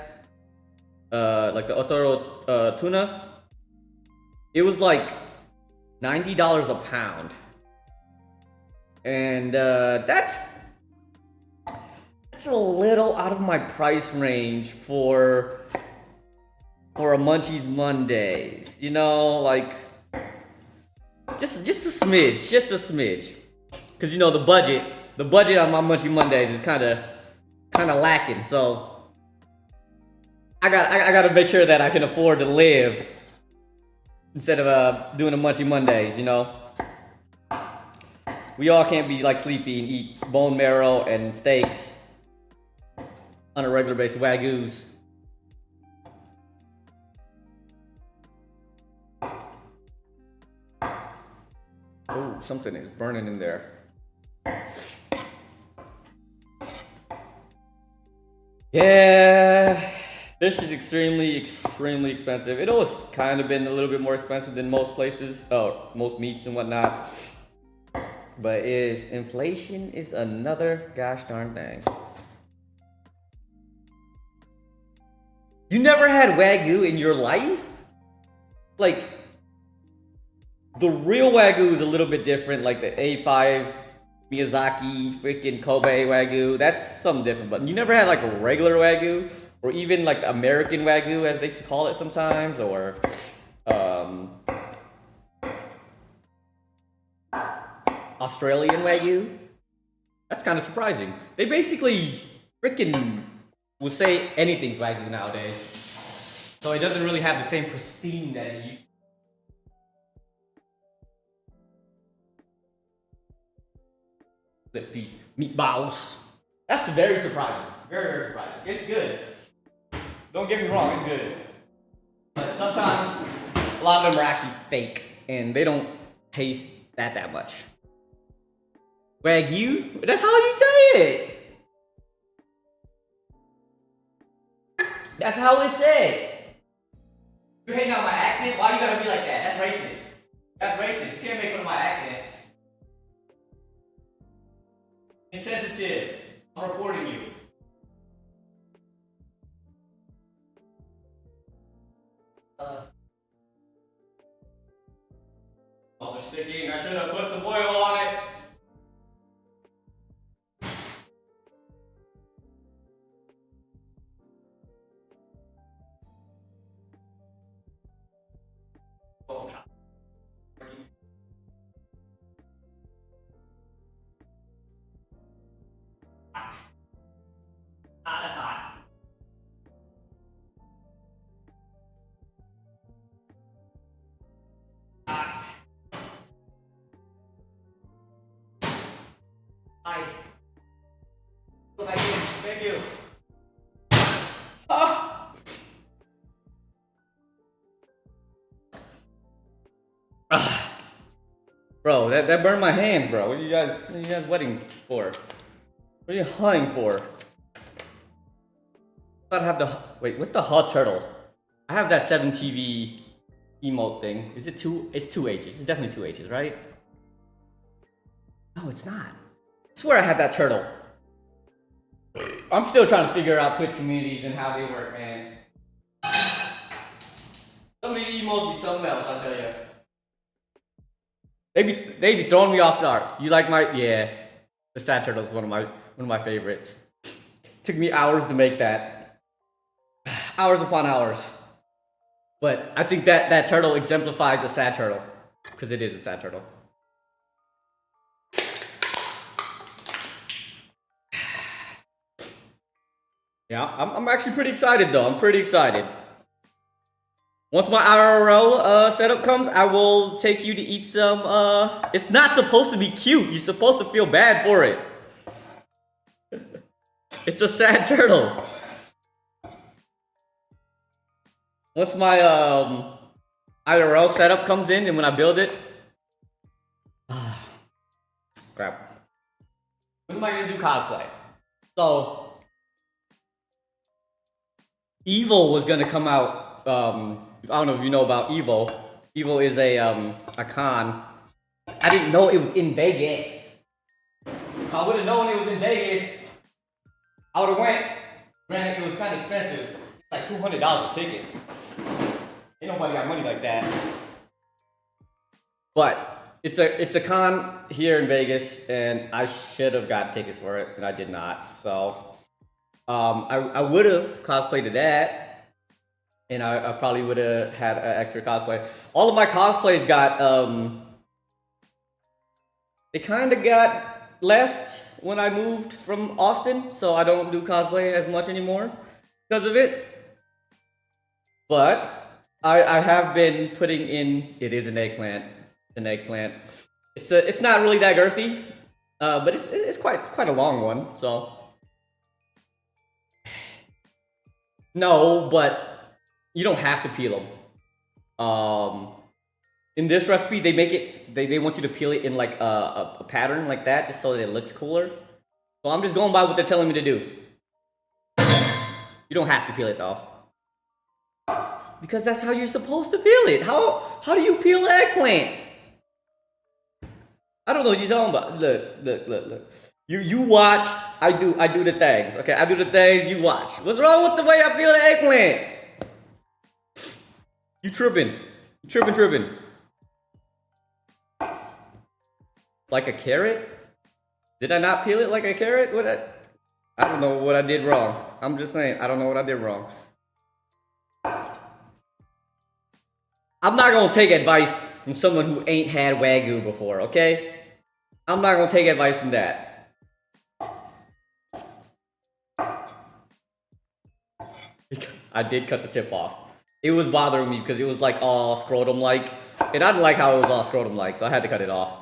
like the Otoro tuna, it was like $90 a pound. And that's a little out of my price range for a Munchies Mondays. You know, like just a smidge. Cause you know the budget on my Munchie Mondays is kind of lacking. So I gotta make sure that I can afford to live instead of doing a Munchie Mondays. You know, we all can't be like sleepy and eat bone marrow and steaks on a regular basis, Wagyus. Oh, something is burning in there. Yeah, fish is extremely expensive. It always kind of been a little bit more expensive than most places, most meats and whatnot. But inflation is another gosh darn thing. You never had Wagyu in your life? Like, the real Wagyu is a little bit different, like the A5 Miyazaki freaking Kobe Wagyu. That's something different, but you never had like a regular Wagyu, or even like American Wagyu as they call it sometimes, or Australian Wagyu? That's kind of surprising. They basically freaking will say anything's Wagyu nowadays. So it doesn't really have the same pristine that it used flip these meatballs. That's very surprising. Very, very surprising. It's good. Don't get me wrong, it's good. But sometimes a lot of them are actually fake and they don't taste that much. Wagyu? That's how you say it. That's how it's said. You hating on my accent? Why you gotta be like that? That's racist. That's racist. You can't make fun of my accent. Insensitive. I'm reporting you. Also sticking. I should have put some oil on it. That's hot. Hi. Thank you. Ah. Bro, that burned my hands, bro. What are you guys waiting for? What are you hunting for? I have the wait. What's the hot turtle? I have that 7TV emote thing. Is it two? It's 2 H's. It's definitely 2 H's, right? No, it's not. I swear I had that turtle. I'm still trying to figure out Twitch communities and how they work, man. Some of these emotes be something else, I'll tell you. They be throwing me off the arc. You like my the sad turtle is one of my favorites. Took me hours to make that. Hours upon hours. But I think that turtle exemplifies a sad turtle. Because it is a sad turtle. Yeah, I'm actually pretty excited though. I'm pretty excited. Once my IRL setup comes, I will take you to eat some, it's not supposed to be cute. You're supposed to feel bad for it. It's a sad turtle. Once my IRL setup comes in and when I build it, crap. When am I gonna do cosplay? So, Evil was gonna come out. I don't know if you know about Evo. Evo is a con. I didn't know it was in Vegas. If I would have known it was in Vegas, I would have went. Granted, it was kind of expensive. Like $200 a ticket. Ain't nobody got money like that. But it's a con here in Vegas, and I should have got tickets for it, and I did not. So I would have cosplayed to that, and I probably would have had an extra cosplay. All of my cosplays got they kind of got left when I moved from Austin, so I don't do cosplay as much anymore because of it. But I have been putting in. It is an eggplant. An eggplant. It's not really that girthy, but it's quite a long one. So no, but you don't have to peel them. In this recipe, they make it. They want you to peel it in like a pattern like that, just so that it looks cooler. So I'm just going by what they're telling me to do. You don't have to peel it though. Because that's how you're supposed to peel it. How do you peel an eggplant? I don't know what you're talking about. Look. You watch, I do the things. Okay, I do the things, you watch. What's wrong with the way I peel the eggplant? You tripping. Like a carrot? Did I not peel it like a carrot? I don't know what I did wrong. I'm just saying, I don't know what I did wrong. I'm not gonna take advice from someone who ain't had Wagyu before, okay? I'm not gonna take advice from that. I did cut the tip off. It was bothering me because it was like all scrotum-like. And I didn't like how it was all scrotum-like, so I had to cut it off.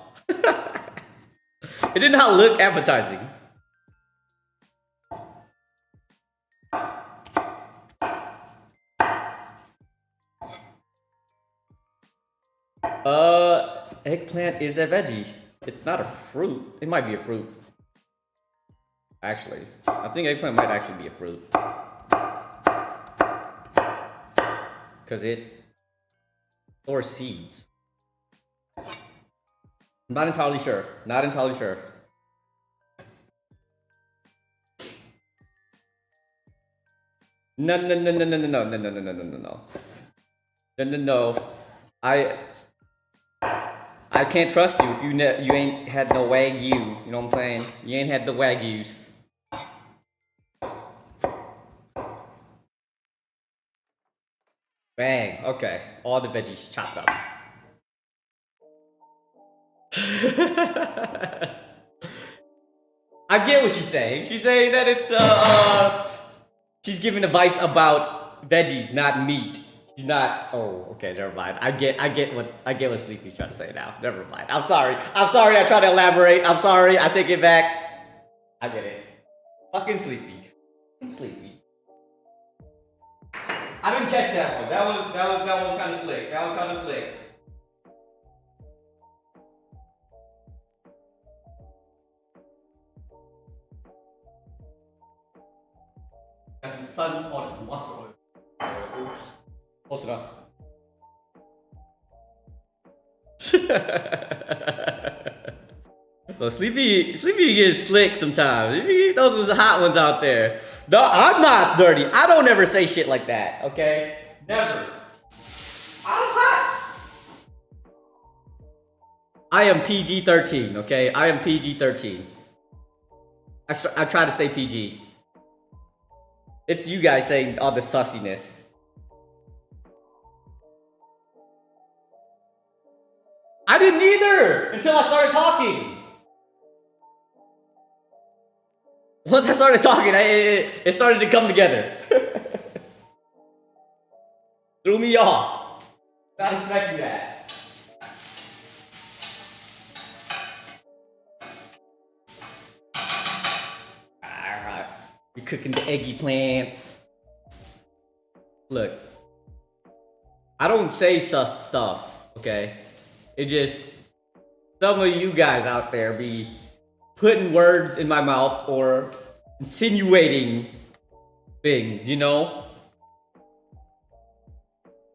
It did not look appetizing. Eggplant is a veggie. It's not a fruit. It might be a fruit. Actually, I think eggplant might actually be a fruit. Because it stores seeds. I'm not entirely sure. Not entirely sure. No. I can't trust you if you ain't had no wagyu. You know what I'm saying? You ain't had the wagyus. Bang. Okay. All the veggies chopped up. I get what she's saying. She's saying that it's she's giving advice about veggies, not meat. She's not. Oh, okay, never mind. I get what Sleepy's trying to say now. Never mind. I'm sorry. I tried to elaborate. I'm sorry. I take it back. I get it. Fucking Sleepy. Sleepy. I didn't catch that one. That was kind of slick. That was kind of slick. Got some sunflower, some mustard oil. Oops. Close enough. So Sleepy gets slick sometimes. He throws some hot ones out there. No, I'm not dirty. I don't ever say shit like that, okay? Never. I'm hot. I am PG-13, okay? I am PG-13. I try to say PG. It's you guys saying all the sussiness. I didn't either until I started talking. Once I started talking, it started to come together. Threw me off. Not expecting that. Alright. We're cooking the eggy plants. Look. I don't say sus stuff, okay? It just, some of you guys out there be putting words in my mouth or insinuating things, you know?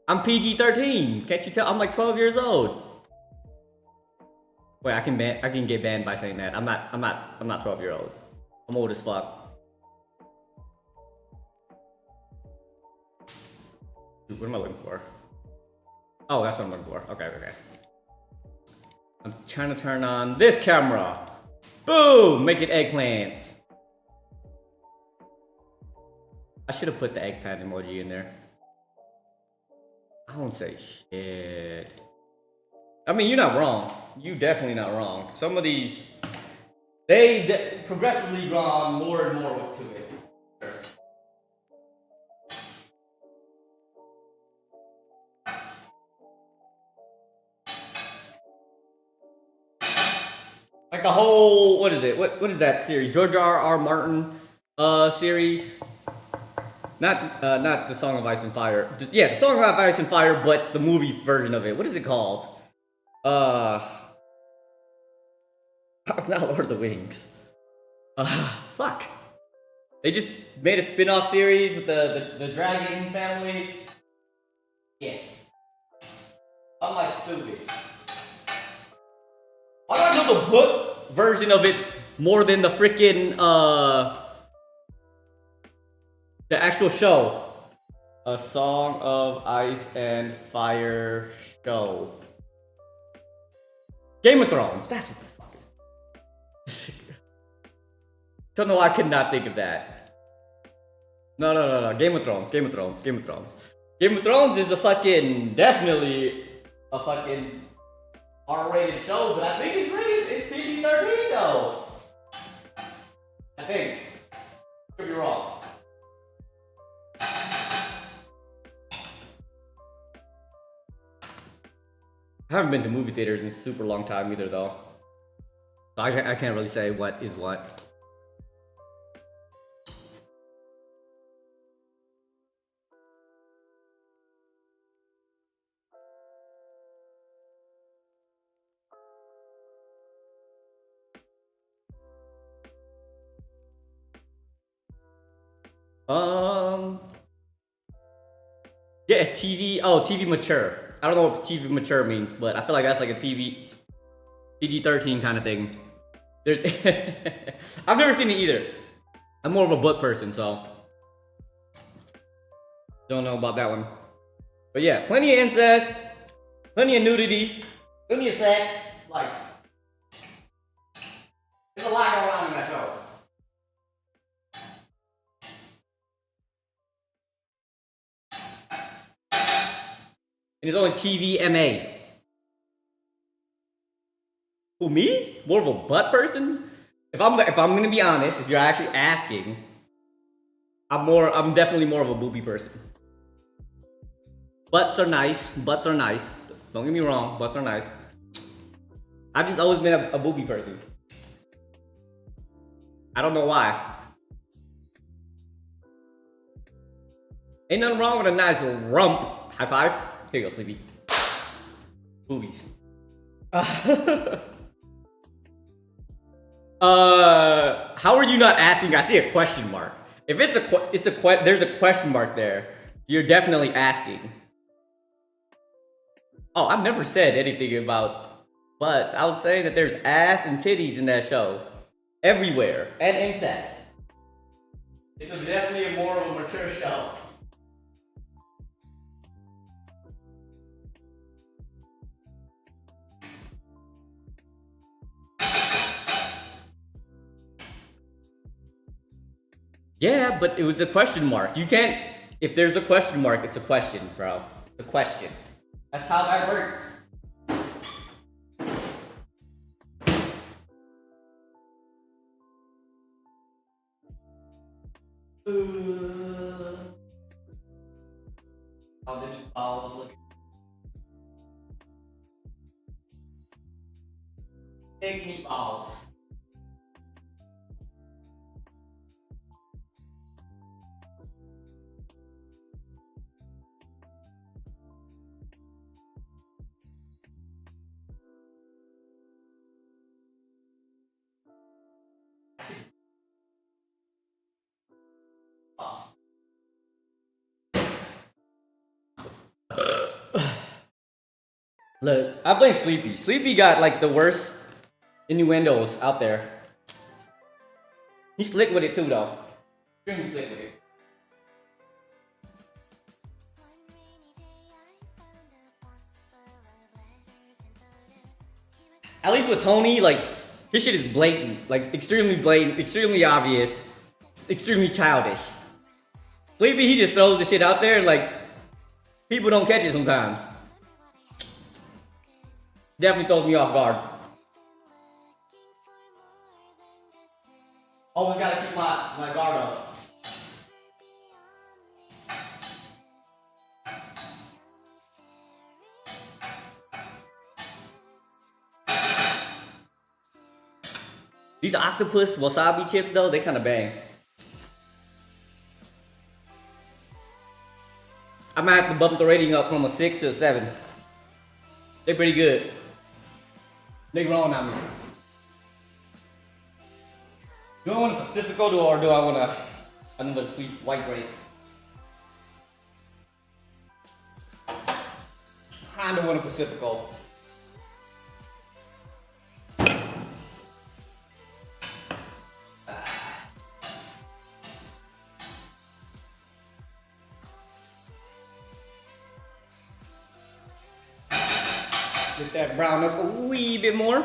I'm PG-13. Can't you tell? I'm like 12 years old. Wait, I can get banned by saying that. I'm not 12 years old. I'm old as fuck. Dude, what am I looking for? Oh, that's what I'm looking for. Okay. I'm trying to turn on this camera. Boom! Making eggplants. I should have put the eggplant emoji in there. I don't say shit. I mean, you're not wrong. You definitely not wrong. Some of these, they progressively gone more and more to it. Like a whole, what is it? What is that series? George R.R. Martin series. Not the Song of Ice and Fire. Yeah, the Song of Ice and Fire, but the movie version of it. What is it called? Not Lord of the Rings. Fuck. They just made a spin-off series with the dragon family. Yeah. I'm like stupid. Why do I know the book version of it more than the freaking the actual show? A Song of Ice and Fire show. Game of Thrones. That's what the fuck is. Don't know why I could not think of that. No. Game of Thrones. Game of Thrones is a fucking, definitely a fucking R-rated show, but I think it's PG-13 though. I think. Could be wrong. I haven't been to movie theaters in a super long time either though. So I can't really say what is what. Yeah, it's TV. Oh, TV mature. I don't know what TV mature means, but I feel like that's like a TV PG-13 kind of thing. There's I've never seen it either. I'm more of a book person, so don't know about that one. But yeah, plenty of incest, plenty of nudity, plenty of sex. Like, there's a lot going on in that show. And it's only TVMA. Who, me? More of a butt person? If I'm gonna be honest, if you're actually asking, I'm definitely more of a booby person. Butts are nice. Butts are nice. Don't get me wrong. Butts are nice. I've just always been a booby person. I don't know why. Ain't nothing wrong with a nice rump. High five. Here you go, Sleepy. Boobies. How are you not asking? I see a question mark. If there's a question mark there, you're definitely asking. Oh, I've never said anything about butts. I was saying that there's ass and titties in that show. Everywhere. And incest. It's definitely more of a mature show. Yeah, but it was a question mark. You can't... If there's a question mark, it's a question, bro. It's a question. That's how that works. How did it follow? Look. Big meatballs. Look, I blame Sleepy. Sleepy got like the worst innuendos out there. He's slick with it too, though. Extremely slick with it. At least with Tony, like, his shit is blatant. Like, extremely blatant, extremely obvious, extremely childish. Sleepy, he just throws the shit out there and, like, people don't catch it sometimes. Definitely throws me off guard. Always gotta keep my guard up. These octopus wasabi chips though, they kinda bang. I might have to bump the rating up from a 6 to a 7. They're pretty good. They growing on me. Do I want a Pacifico or do I want another sweet white grape? Kinda want a Pacifico. Get that brown up a wee bit more.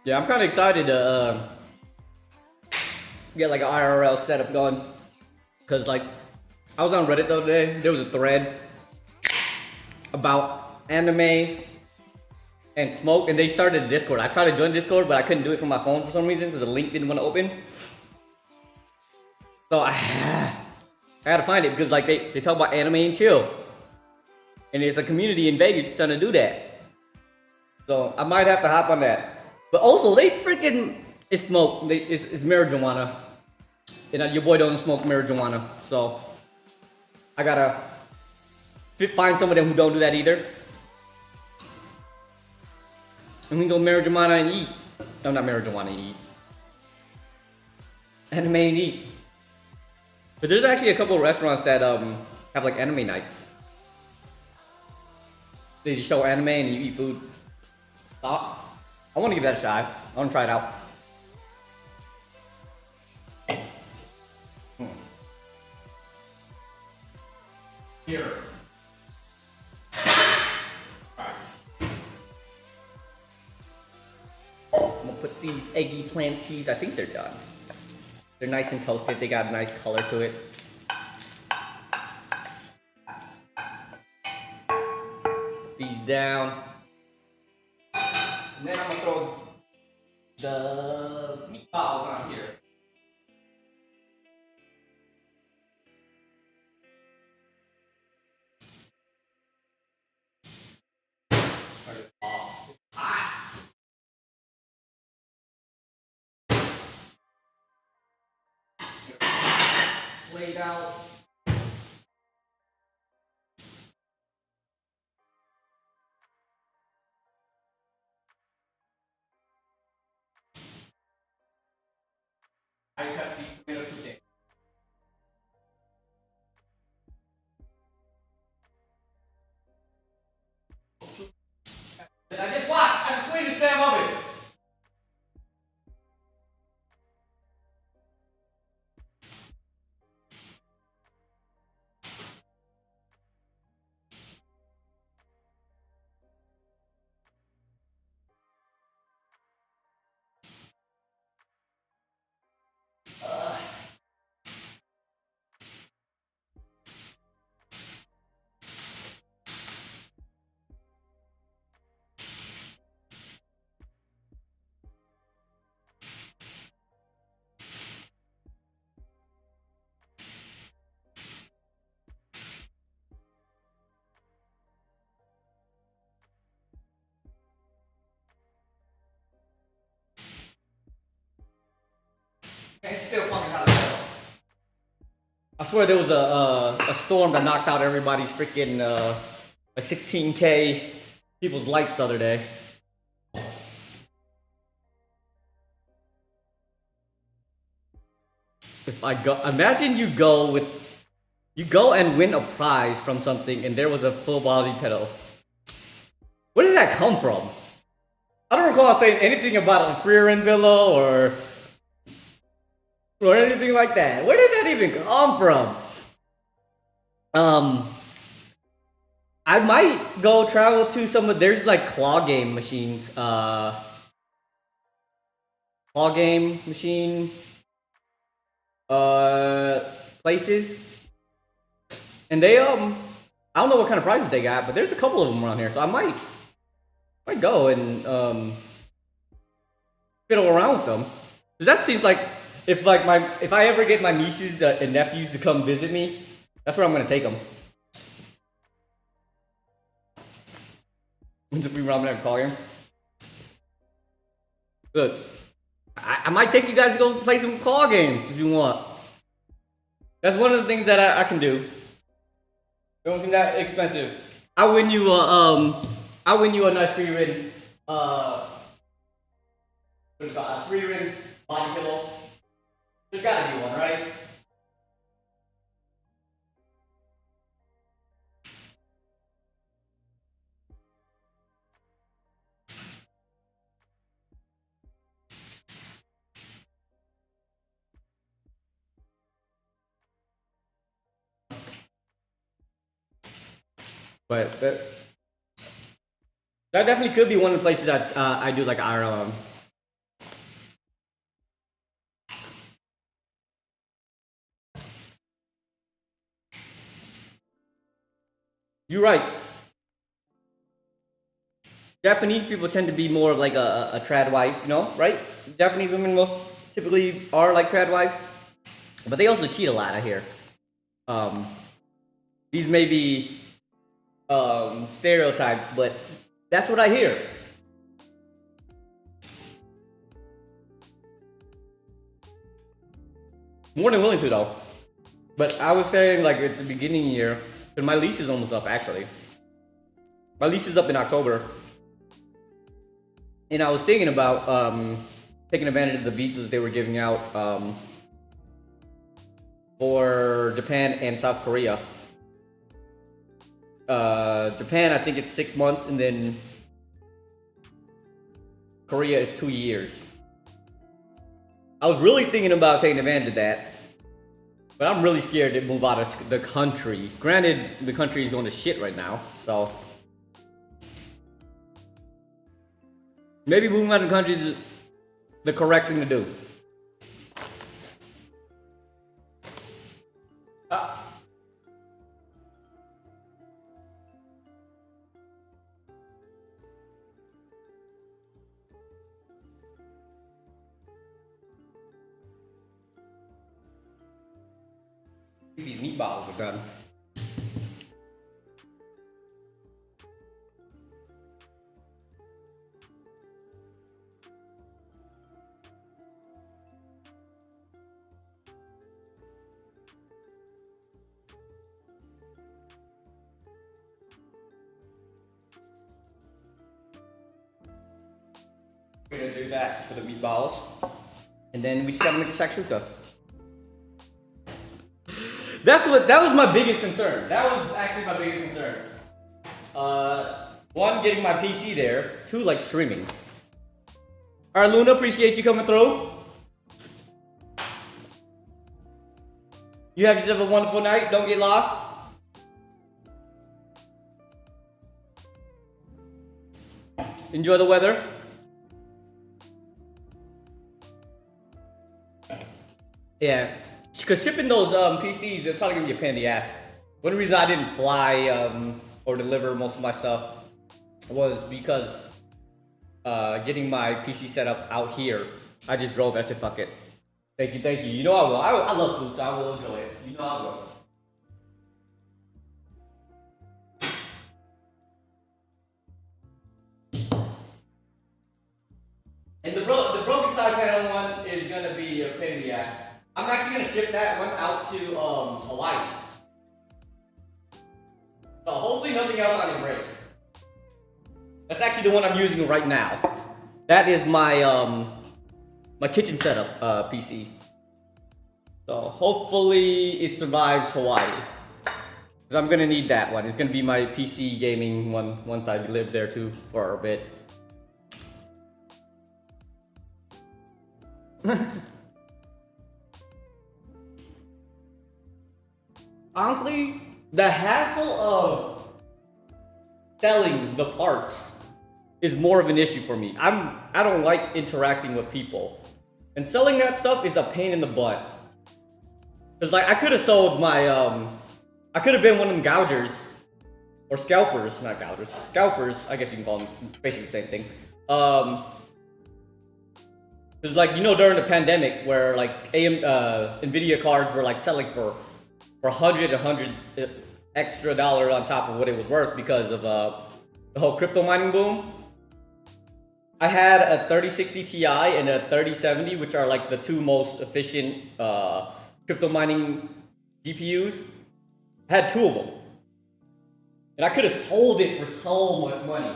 Yeah, I'm kind of excited to get like an IRL setup going. Cause like, I was on Reddit the other day, there was a thread about anime and smoke, and they started a Discord. I tried to join Discord, but I couldn't do it from my phone for some reason because the link didn't want to open. So I had to find it because like they talk about anime and chill, and there's a community in Vegas trying to do that. So I might have to hop on that. But also they freaking it's smoke. It's marijuana, and your boy don't smoke marijuana. So I gotta find some of them who don't do that either. And we can go marijuana and eat. No, not marijuana and eat. Anime and eat. But there's actually a couple of restaurants that have like anime nights. They just show anime and you eat food. I want to give that a shot. I want to try it out. Here. I'm gonna put these eggy planties. I think they're done. They're nice and toasted. They got a nice color to it. Put these down. And then I'm gonna throw the meatballs on here. Laid out. I cut these tomatoes today. Did I just watch? I just cleaned this damn oven. It's still fucking hot as hell. I swear there was a storm that knocked out everybody's freaking a 16K people's lights the other day. If I go, imagine you go and win a prize from something, and there was a full body pedal. Where did that come from? I don't recall saying anything about a free rent villa or anything like that. Where did that even come from? I might go travel to some of there's like claw game machines. Claw game machine places. And they I don't know what kind of prizes they got, but there's a couple of them around here, so I might go and fiddle around with them. Cause that seems like if I ever get my nieces and nephews to come visit me, that's where I'm gonna take them. When's the free ramen ever call him? Good. I might take you guys to go play some claw games if you want. That's one of the things that I can do. Don't think that expensive. I'll win you a nice free ring. What is it called? A free ring body pillow. There's gotta be one, right? But that definitely could be one of the places that I do like IRL. You're right. Japanese people tend to be more of like a trad wife, you know, right? Japanese women most typically are like trad wives, but they also cheat a lot, I hear. These may be stereotypes, but that's what I hear. More than willing to though. But I was saying like at the beginning of the year, because my lease is almost up actually. My lease is up in October. And I was thinking about taking advantage of the visas they were giving out for Japan and South Korea. Japan, I think it's 6 months, and then Korea is 2 years. I was really thinking about taking advantage of that, but I'm really scared to move out of the country. Granted, the country is going to shit right now, so maybe moving out of the country is the correct thing to do. These meatballs are done. We're gonna do that for the meatballs, and then we just gotta make the shakshuka. That was my biggest concern. That was actually my biggest concern. One, getting my PC there. Two, like streaming. All right, Luna, appreciate you coming through. You have yourself a wonderful night. Don't get lost. Enjoy the weather. Yeah, because shipping those PCs is probably gonna be a pain in the ass. One reason I didn't fly or deliver most of my stuff was because getting my PC set up out here, I just drove. I said, fuck it. Thank you, thank you. You know I will. I love food, so I will enjoy it. You know I will. And the broken side panel one is gonna be a pain in the ass. I'm actually gonna ship that one out to Hawaii. So hopefully nothing else on Embrace. That's actually the one I'm using right now. That is my my kitchen setup PC. So hopefully it survives Hawaii. Because I'm gonna need that one. It's gonna be my PC gaming one once I live there too for a bit. Honestly, the hassle of selling the parts is more of an issue for me. I don't like interacting with people, and selling that stuff is a pain in the butt. Cause like I could have sold my I could have been one of them gougers or scalpers, not gougers, scalpers. I guess you can call them basically the same thing. Cause like you know during the pandemic where like Nvidia cards were like selling for hundreds extra dollars on top of what it was worth because of the whole crypto mining boom. I had a 3060 Ti and a 3070, which are like the two most efficient crypto mining GPUs. I had two of them. And I could have sold it for so much money.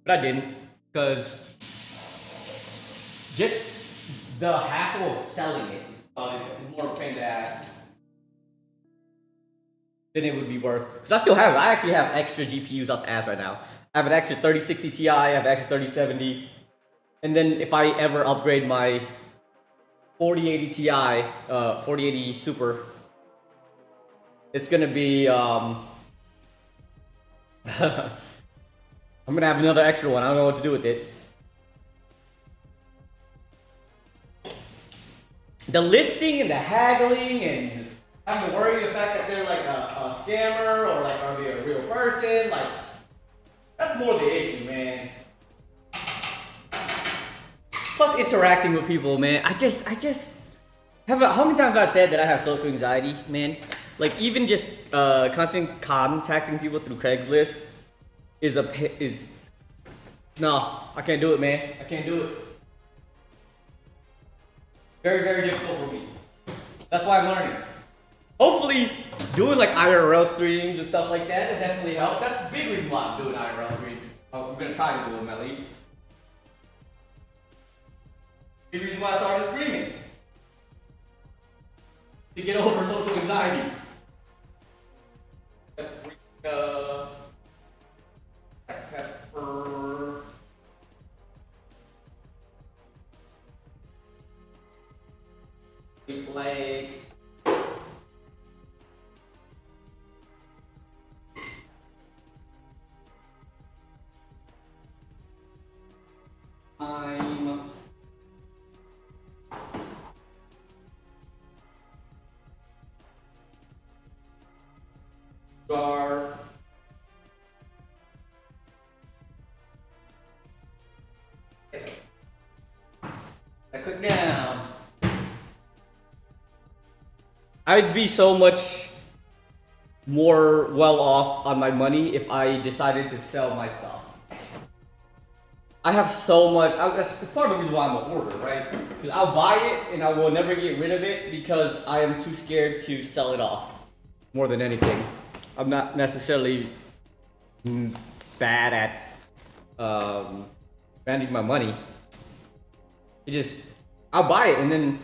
But I didn't, because just the hassle of selling it is more of a pain in the ass than it would be worth. Because I still have it. I actually have extra GPUs out the ass right now. I have an extra 3060 Ti, I have an extra 3070. And then if I ever upgrade my 4080 Ti, 4080 Super, it's gonna be, I'm gonna have another extra one. I don't know what to do with it. The listing and the haggling and having to worry the fact that they're like a scammer or like are they a real person, like That's more the issue, man. Plus interacting with people, man. I just have how many times have I said that I have social anxiety, man? Like even just contacting people through Craigslist is no, I can't do it, man. I can't do it. Very, very difficult for me. That's why I'm learning. Hopefully, doing like IRL streams and stuff like that will definitely help. That's the big reason why I'm doing IRL streams. I'm gonna try to do them at least. Big reason why I started streaming. To get over social anxiety. Pepper. Flakes. Lime. Jar. I cook down. I'd be so much more well off on my money if I decided to sell my stuff. I have so much. It's part of the reason why I'm a hoarder, right? Because I'll buy it and I will never get rid of it because I am too scared to sell it off. More than anything, I'm not necessarily bad at managing my money. It just I'll buy it and then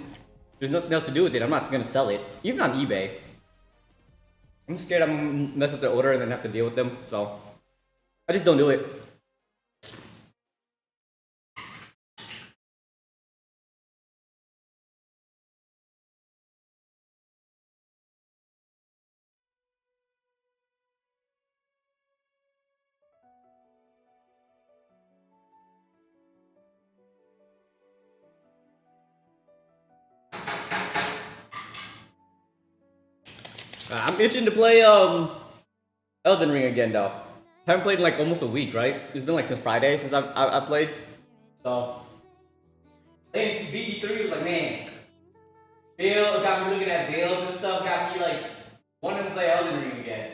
there's nothing else to do with it. I'm not gonna sell it, even on eBay. I'm scared I'm gonna mess up their order and then have to deal with them. So I just don't do it. I'm itching to play Elden Ring again though. Haven't played in like almost a week, right? It's been like since Friday since I played. So playing BG3 was like, man, Bill got me looking at builds and stuff, got me like wanting to play Elden Ring again.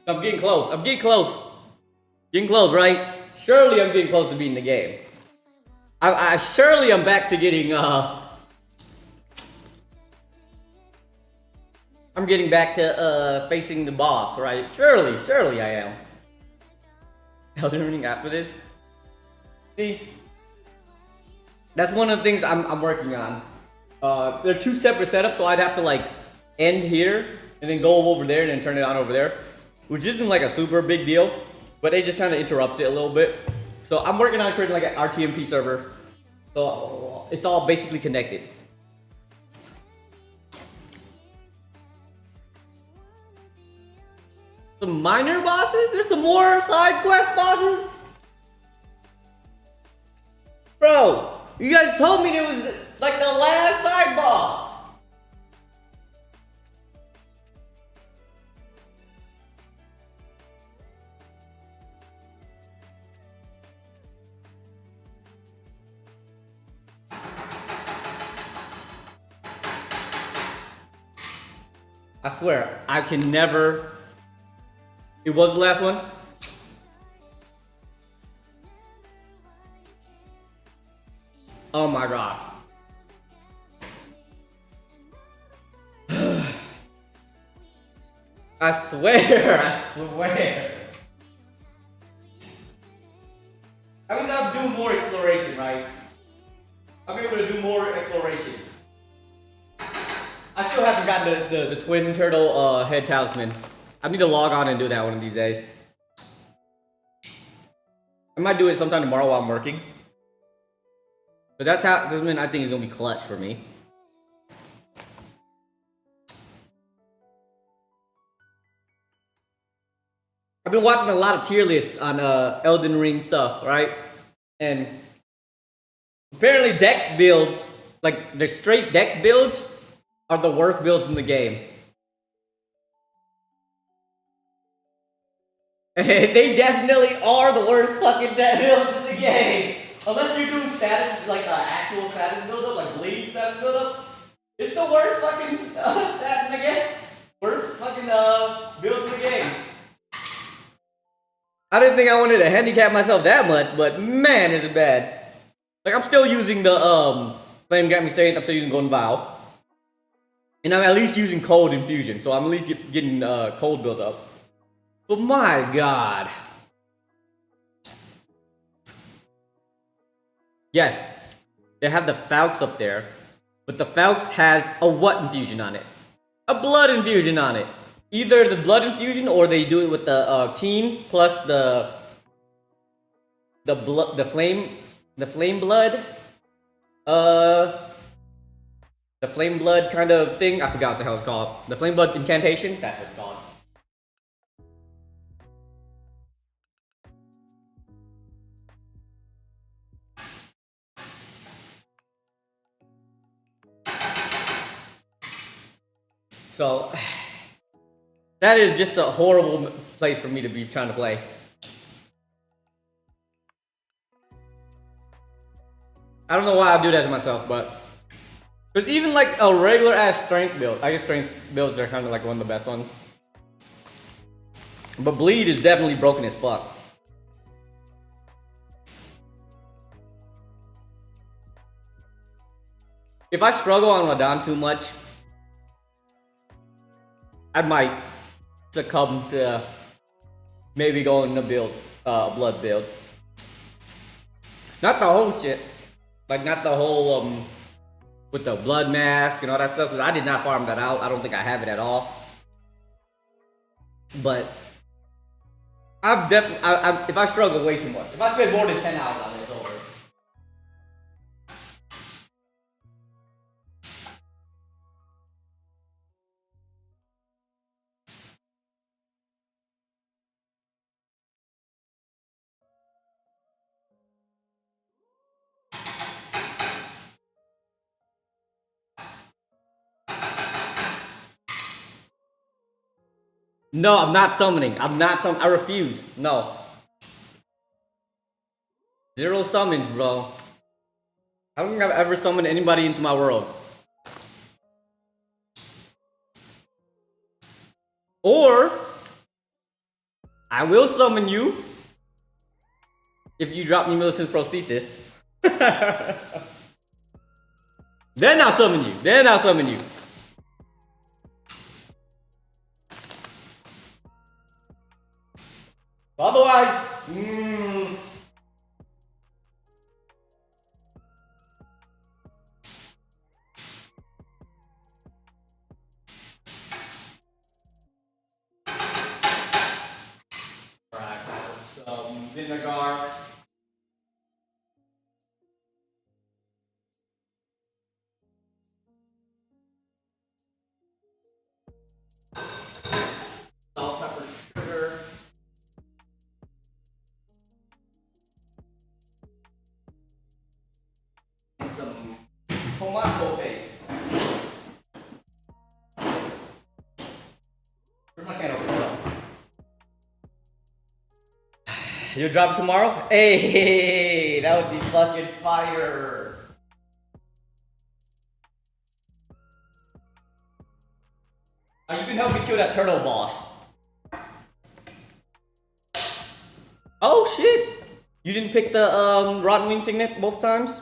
I'm getting close. I'm getting close. Getting close, right? Surely I'm getting close to beating the game. I surely I'm back to getting I'm getting back to facing the boss, right? Surely I am. Elden Ring after this. See? That's one of the things I'm working on. They're two separate setups, so I'd have to like end here and then go over there and then turn it on over there. Which isn't like a super big deal, but it just kind of interrupts it a little bit. So I'm working on creating like an RTMP server. So it's all basically connected. Some minor bosses? There's some more side quest bosses? Bro, you guys told me it was like the last side boss. I swear, I can never. It was the last one? Oh my gosh. I swear. That means I'll do more exploration, right? I'll be able to do more exploration. I still haven't gotten the twin turtle head talisman. I need to log on and do that one of these days. I might do it sometime tomorrow while I'm working. But that talisman I think is gonna be clutch for me. I've been watching a lot of tier lists on Elden Ring stuff, right? And apparently Dex builds, like the straight Dex builds, are the worst builds in the game. They definitely are the worst fucking builds in the game. Unless you're doing status, like actual status build-up, like bleed status build-up. It's the worst fucking stats in the game. Worst fucking build in the game. I didn't think I wanted to handicap myself that much, but man, is it bad. Like, I'm still using the Flame Got Me Saved, I'm still using Golden Vow. And I'm at least using Cold Infusion, so I'm at least getting cold build up. But my god. Yes, they have the Falx up there, but the Falx has a what infusion on it? A blood infusion on it. Either the blood infusion or they do it with the Keen plus the flame blood. The flame blood kind of thing. I forgot what the hell it's called. The flame blood incantation. That's what it's called. So that is just a horrible place for me to be trying to play. I don't know why I do that to myself, but even like a regular ass strength build, I guess strength builds are kind of like one of the best ones. But bleed is definitely broken as fuck. If I struggle on Radon too much, I might succumb to maybe going to build blood build. Not the whole shit, like not the whole with the blood mask and all that stuff. Cause I did not farm that out. I don't think I have it at all. But I've definitely, if I struggle way too much, if I spend more than 10 hours on it, it's over. No, I'm not summoning. I refuse. No. 0 summons, bro. I don't think I've ever summoned anybody into my world. Or I will summon you if you drop me Millicent's prosthesis. Then I'll summon you. Otherwise, some vinegar. Salt, pepper, sugar. Some tomato paste. Where's my can opener? You drop tomorrow? Hey, that would be fucking fire. You can help me kill that turtle boss. Oh shit! You didn't pick the Rotten Wing Signet both times?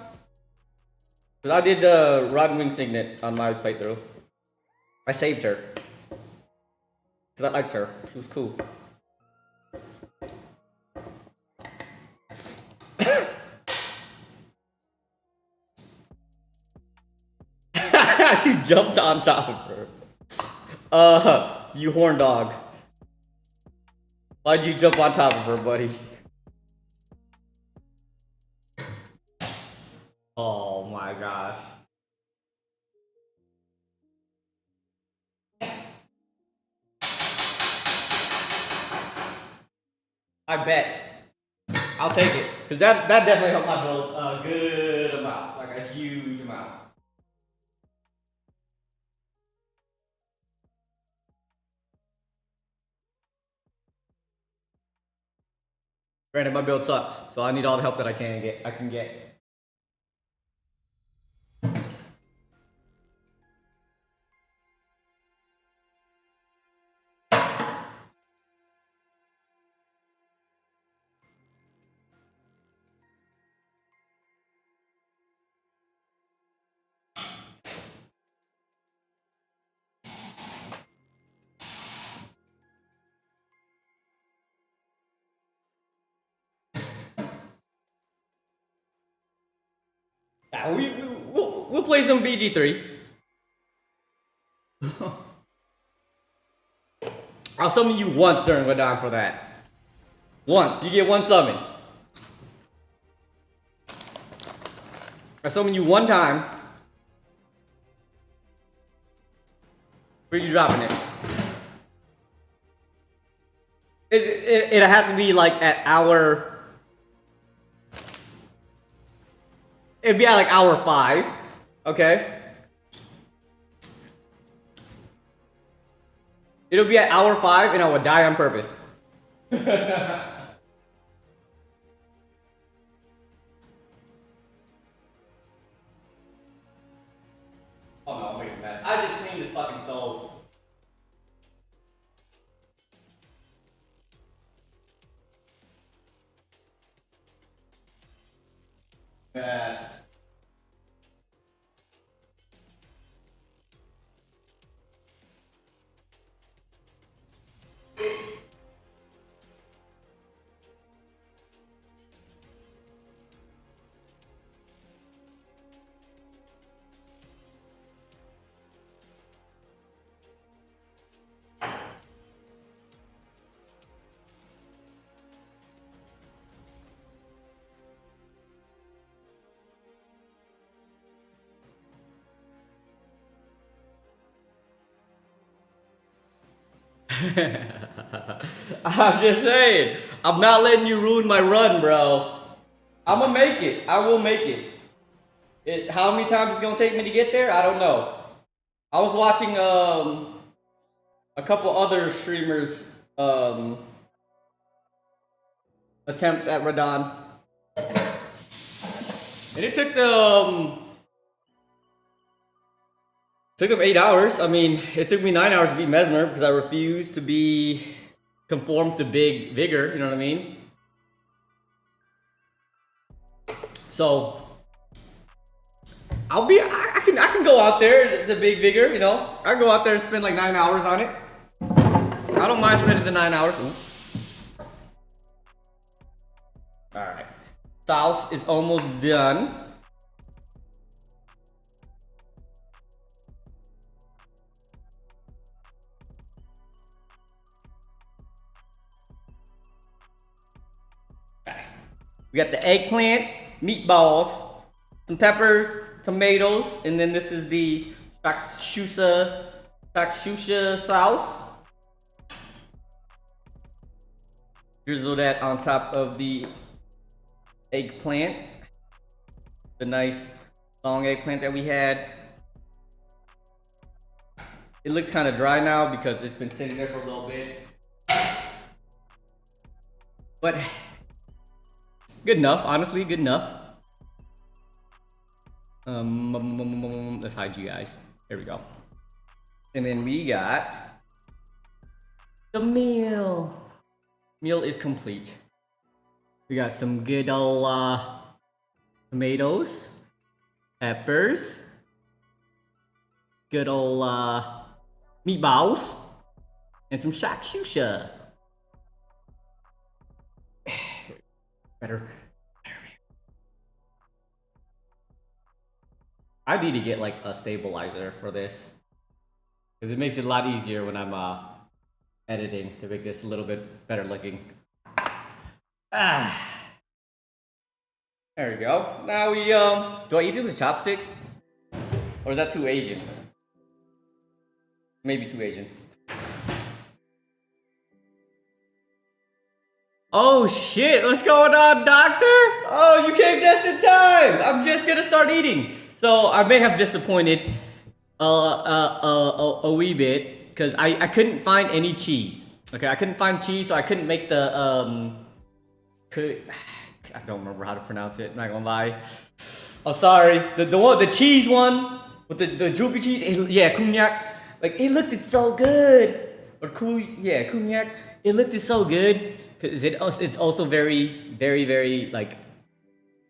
Cause I did the Rotten Wing Signet on my playthrough. I saved her. Cause I liked her. She was cool. She jumped on top of her. You horn dog. Why'd you jump on top of her, buddy? Oh my gosh. I bet. I'll take it. Cause that definitely helped my build a good amount. Like a huge amount. Granted, my build sucks, so I need all the help that I can get. Yeah, we'll play some BG3. I'll summon you once during Ramadan for that. Once. You get one summon. I summon you one time. Where you dropping it? It'll have to be like at hour. It'd be at like hour 5. Okay? It'll be at hour 5 and I will die on purpose. Oh no, I'm making a mess. I just cleaned this fucking stove. Yes. I'm just saying, I'm not letting you ruin my run, bro. I'm gonna make it. I will make it. How many times it's gonna take me to get there? I don't know. I was watching a couple other streamers attempts at Radon, and it took them 8 hours. I mean, it took me 9 hours to beat Mesmer because I refused to be conformed to big vigor. You know what I mean? So I can go out there to big vigor. You know, I can go out there and spend like 9 hours on it. I don't mind spending the 9 hours. All right, sauce is almost done. We got the eggplant, meatballs, some peppers, tomatoes, and then this is the Şakşuka sauce. Drizzle that on top of the eggplant. The nice long eggplant that we had. It looks kind of dry now because it's been sitting there for a little bit. But good enough, honestly, good enough. Let's hide you guys. There we go. And then we got the meal. Meal is complete. We got some good old tomatoes, peppers, good old meatballs, and some Şakşuka. Better. I need to get like a stabilizer for this because it makes it a lot easier when I'm editing to make this a little bit better looking. There we go. Now we do I eat it with chopsticks or is that too Asian? Maybe too Asian. Oh shit, what's going on, doctor? Oh, you came just in time. I'm just gonna start eating. So I may have disappointed a wee bit because I couldn't find any cheese. Okay, I couldn't find cheese, so I couldn't make the I don't remember how to pronounce it. Not gonna lie. I'm sorry. The cheese one with the droopy cheese. Cognac. Like it looked so good. Or cognac. It looked so good because it's also very like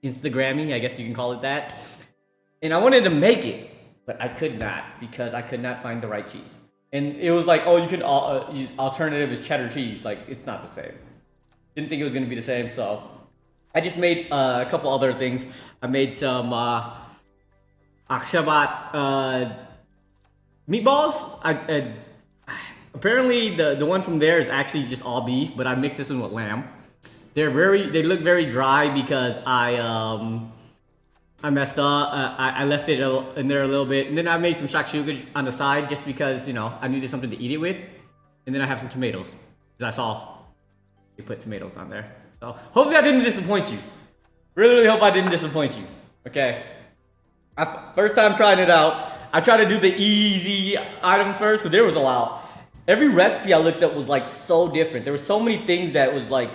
Instagrammy. I guess you can call it that. And I wanted to make it, but I could not because I could not find the right cheese. And it was like, oh, you can use alternative is cheddar cheese. Like it's not the same. Didn't think it was gonna be the same, so I just made a couple other things. I made some Akçaabat meatballs. Apparently the one from there is actually just all beef, but I mixed this one with lamb. They look very dry because I messed up. I left it in there a little bit, and then I made some şakşuka on the side just because I needed something to eat it with, and then I have some tomatoes. That's all. You put tomatoes on there. So hopefully I didn't disappoint you. Really hope I didn't disappoint you. Okay. First time trying it out, I tried to do the easy item first because there was a lot. Every recipe I looked up was like so different. There were so many things that was like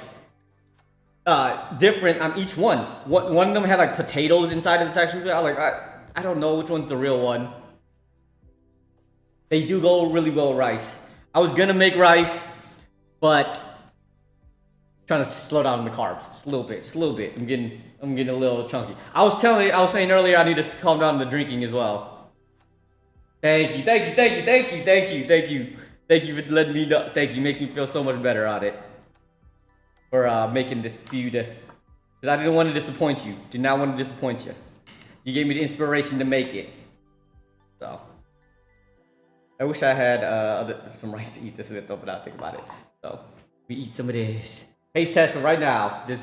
different on each one. One of them had like potatoes inside of the şakşuka. I was like, I don't know which one's the real one. They do go really well with rice. I was gonna make rice, but trying to slow down on the carbs just a little bit. I'm getting a little chunky. I was saying earlier I need to calm down the drinking as well. Thank you for letting me know. Thank you, makes me feel so much better on it for making this food. Because I didn't want to disappoint you. Did not want to disappoint you. You gave me the inspiration to make it. So I wish I had some rice to eat this with though, but I'll think about it. So we eat some of this. Taste test right now. Just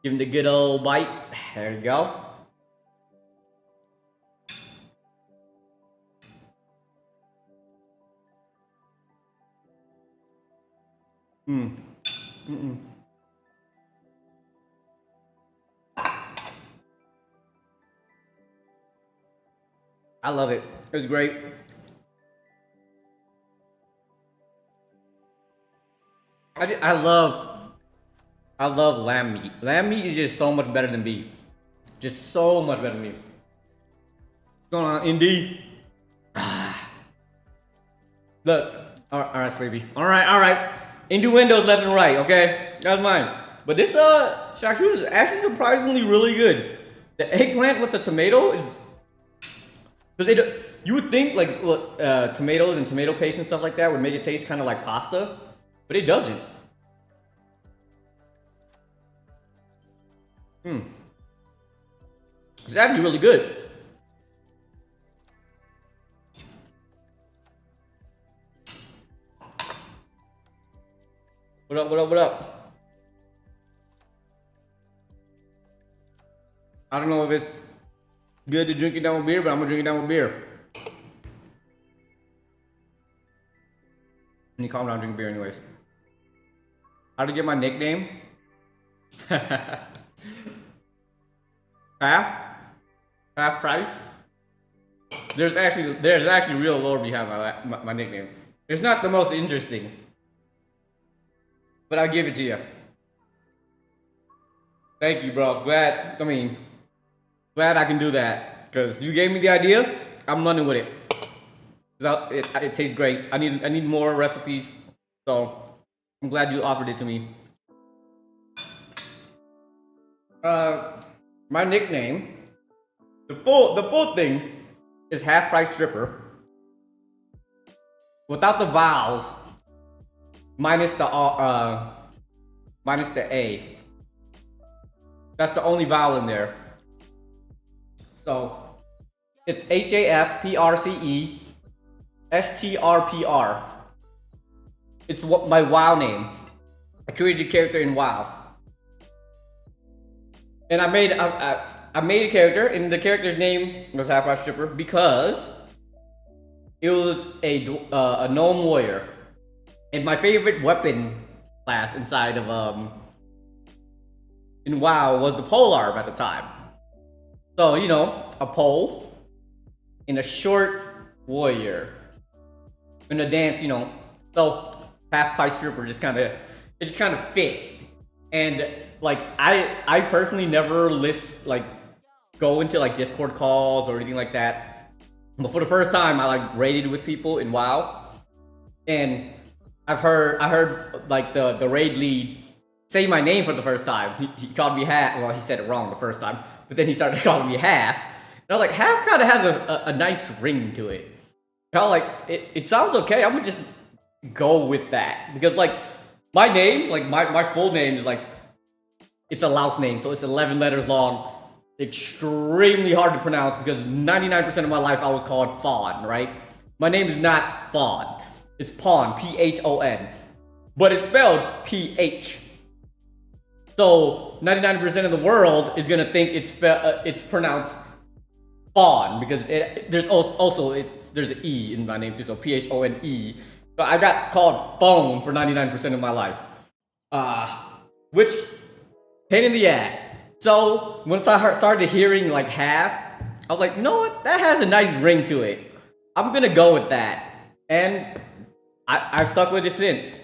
give him the good old bite. There you go. I love it. It was great. I love lamb meat. Lamb meat is just so much better than beef. Just so much better than beef. What's going on, Indy? Look. Alright, Sleepy. Alright. Innuendos left and right, okay? That's mine. But this şakşuka is actually surprisingly really good. The eggplant with the tomato is... You would think like tomatoes and tomato paste and stuff like that would make it taste kind of like pasta, but it doesn't. It's actually really good. What up? I don't know if it's good to drink it down with beer, but I'm gonna drink it down with beer. And you calm down, drink beer anyways. How to get my nickname? Half price. There's actually real lore behind my nickname. It's not the most interesting, but I'll give it to you. Thank you, bro. Glad I can do that because you gave me the idea. I'm running with it. It tastes great. I need more recipes, so I'm glad you offered it to me. My nickname, the full thing is half price stripper. Without the vowels, minus the A. That's the only vowel in there. So it's HAFPRCESTRPR. It's my WoW name. I created a character in WoW. And I made a character, and the character's name was Half Price Stripper because it was a gnome warrior, and my favorite weapon class inside of in WoW was the polearm at the time. So a pole and a short warrior in a dance, So Half Price Stripper just kind of fit, and like I personally never go into like Discord calls or anything like that. But for the first time, I like raided with people in WoW, and I heard like the raid lead say my name for the first time. He called me half. Well, he said it wrong the first time, but then he started calling me half. And I was like, half kind of has a nice ring to it. And I was like, it sounds okay. I'm gonna just go with that because like my name, like my full name is like, it's a Laos name, so it's 11 letters long, extremely hard to pronounce because 99% of my life I was called Fawn, right? My name is not Fawn. It's Pawn, P-H-O-N, but it's spelled P-H. So 99% of the world is gonna think it's pronounced Fawn because there's an E in my name too, so P-H-O-N-E. So I got called Phone for 99% of my life, which pain in the ass. So once I started hearing like half, I was like, you know what? That has a nice ring to it. I'm gonna go with that, and I've stuck with it since.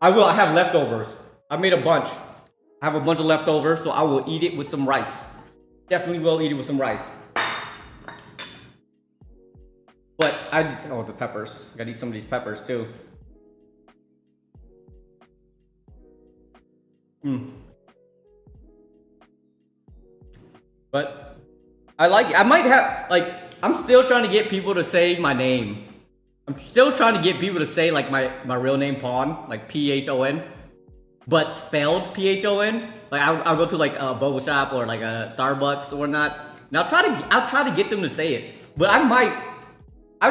I have leftovers. I made a bunch. I have a bunch of leftovers, so I will eat it with some rice. Definitely will eat it with some rice. But the peppers. Gotta eat some of these peppers too. But I like it. I might have, like, I'm still trying to get people to say my name. I'm still trying to get people to say like my real name, Pawn, like P-H-O-N, but spelled P-H-O-N. Like I'll go to like a boba shop or like a Starbucks or whatnot, and I'll try to get them to say it. But I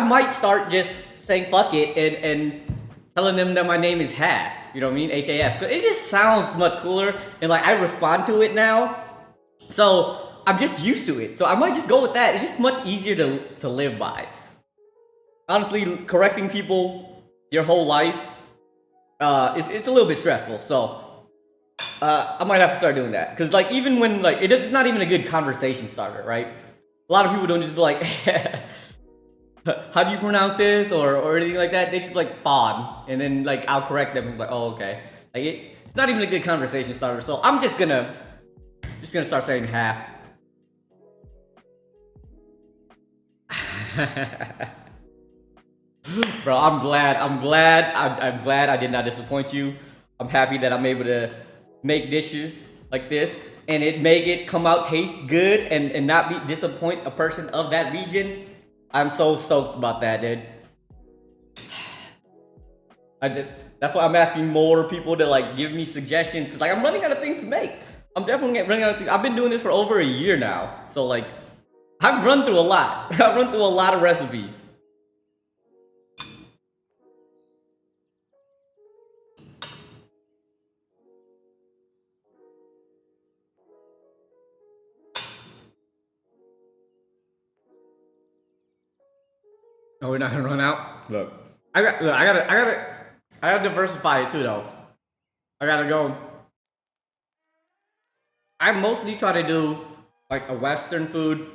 might start just saying fuck it and telling them that my name is Half. You know what I mean? H-A-F. It just sounds much cooler, and like I respond to it now, so I'm just used to it. So I might just go with that. It's just much easier to live by. Honestly, correcting people your whole life, it's a little bit stressful. So I might have to start doing that. Cause like even when like it's not even a good conversation starter, right? A lot of people don't just be like, how do you pronounce this or anything like that. They just be like Fawn, and then like I'll correct them and be like, oh okay. Like it's not even a good conversation starter. So I'm just gonna start saying Half. Bro, I'm glad I did not disappoint you. I'm happy that I'm able to make dishes like this and make it come out taste good and not disappoint a person of that region. I'm so stoked about that, dude. That's why I'm asking more people to like give me suggestions, because like I'm running out of things to make. I'm definitely running out of things. I've been doing this for over a year now, so like I've run through a lot. I've run through a lot of recipes. Oh, we're not gonna run out. Look, I gotta diversify it too, though. I gotta go. I mostly try to do like a Western food,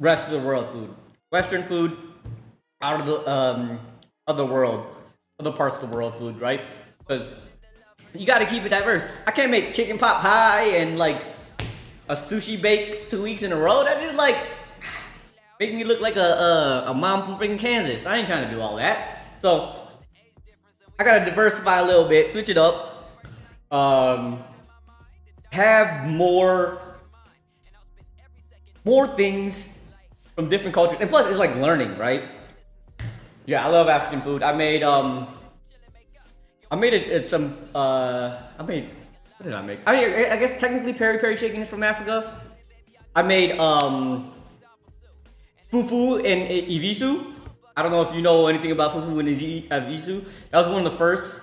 rest of the world food, Western food, out of the other world, other parts of the world food, right? Because you gotta keep it diverse. I can't make chicken pot pie and like a sushi bake 2 weeks in a row. That is like make me look like a mom from freaking Kansas. I ain't trying to do all that. So I gotta diversify a little bit, switch it up. Have more things from different cultures, and plus it's like learning, right? Yeah, I love African food. I made what did I make? I guess technically peri chicken is from Africa. I made fufu and evisu. I don't know if you know anything about fufu and evisu. That was one of the first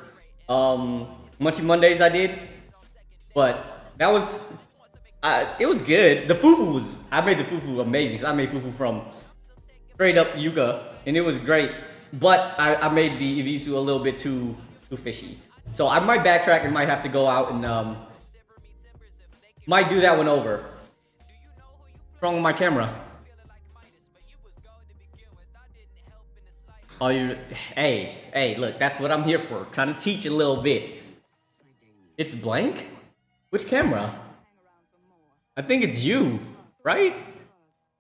Munchie Mondays I did, but that was it was good. I made the fufu amazing, 'cause I made fufu from straight up yuca, and it was great. But I made the evisu a little bit too fishy, so I might backtrack and might have to go out and might do that one over. What's wrong with my camera? Oh, you. Hey, look, that's what I'm here for. Trying to teach a little bit. It's blank? Which camera? I think it's you, right?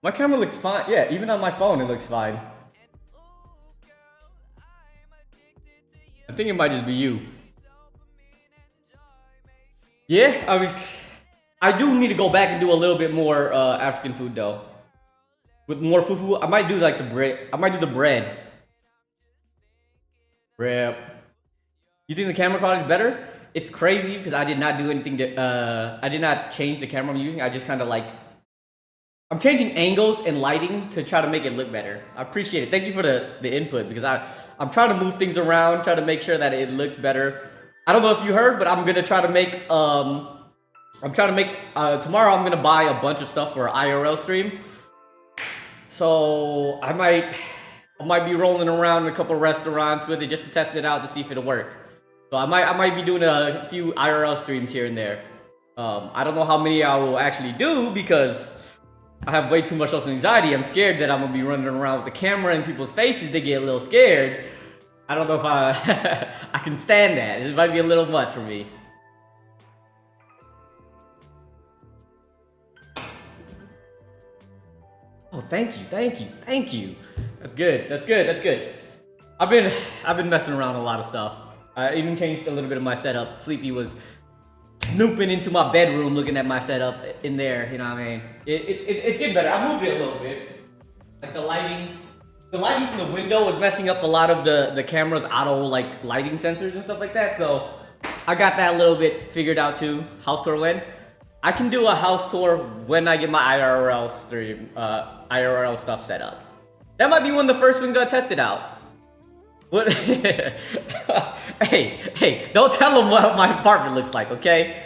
My camera looks fine. Yeah, even on my phone, it looks fine. I think it might just be you. Yeah, I do need to go back and do a little bit more African food though. With more fufu, I might do like the bread. I might do the bread. Rip. You think the camera quality is better? It's crazy because I did not do anything to, I did not change the camera I'm using. I just kind of like, I'm changing angles and lighting to try to make it look better. I appreciate it. Thank you for the input because I'm trying to move things around, try to make sure that it looks better. I don't know if you heard, but I'm gonna try to make, tomorrow I'm gonna buy a bunch of stuff for IRL stream. So I might be rolling around in a couple restaurants with it just to test it out to see if it'll work. So I might be doing a few IRL streams here and there. I don't know how many I will actually do because I have way too much social anxiety. I'm scared that I'm gonna be running around with the camera in people's faces. They get a little scared. I don't know if I can stand that. It might be a little much for me. Oh, thank you. That's good. I've been messing around a lot of stuff. I even changed a little bit of my setup. Sleepy was snooping into my bedroom, looking at my setup in there. You know what I mean? It's getting better. I moved it a little bit. Like the lighting from the window was messing up a lot of the camera's auto like lighting sensors and stuff like that. So I got that a little bit figured out too. House tour when. I can do a house tour when I get my IRL stream, IRL stuff set up. That might be one of the first things I tested out. What? Hey, don't tell them what my apartment looks like, okay?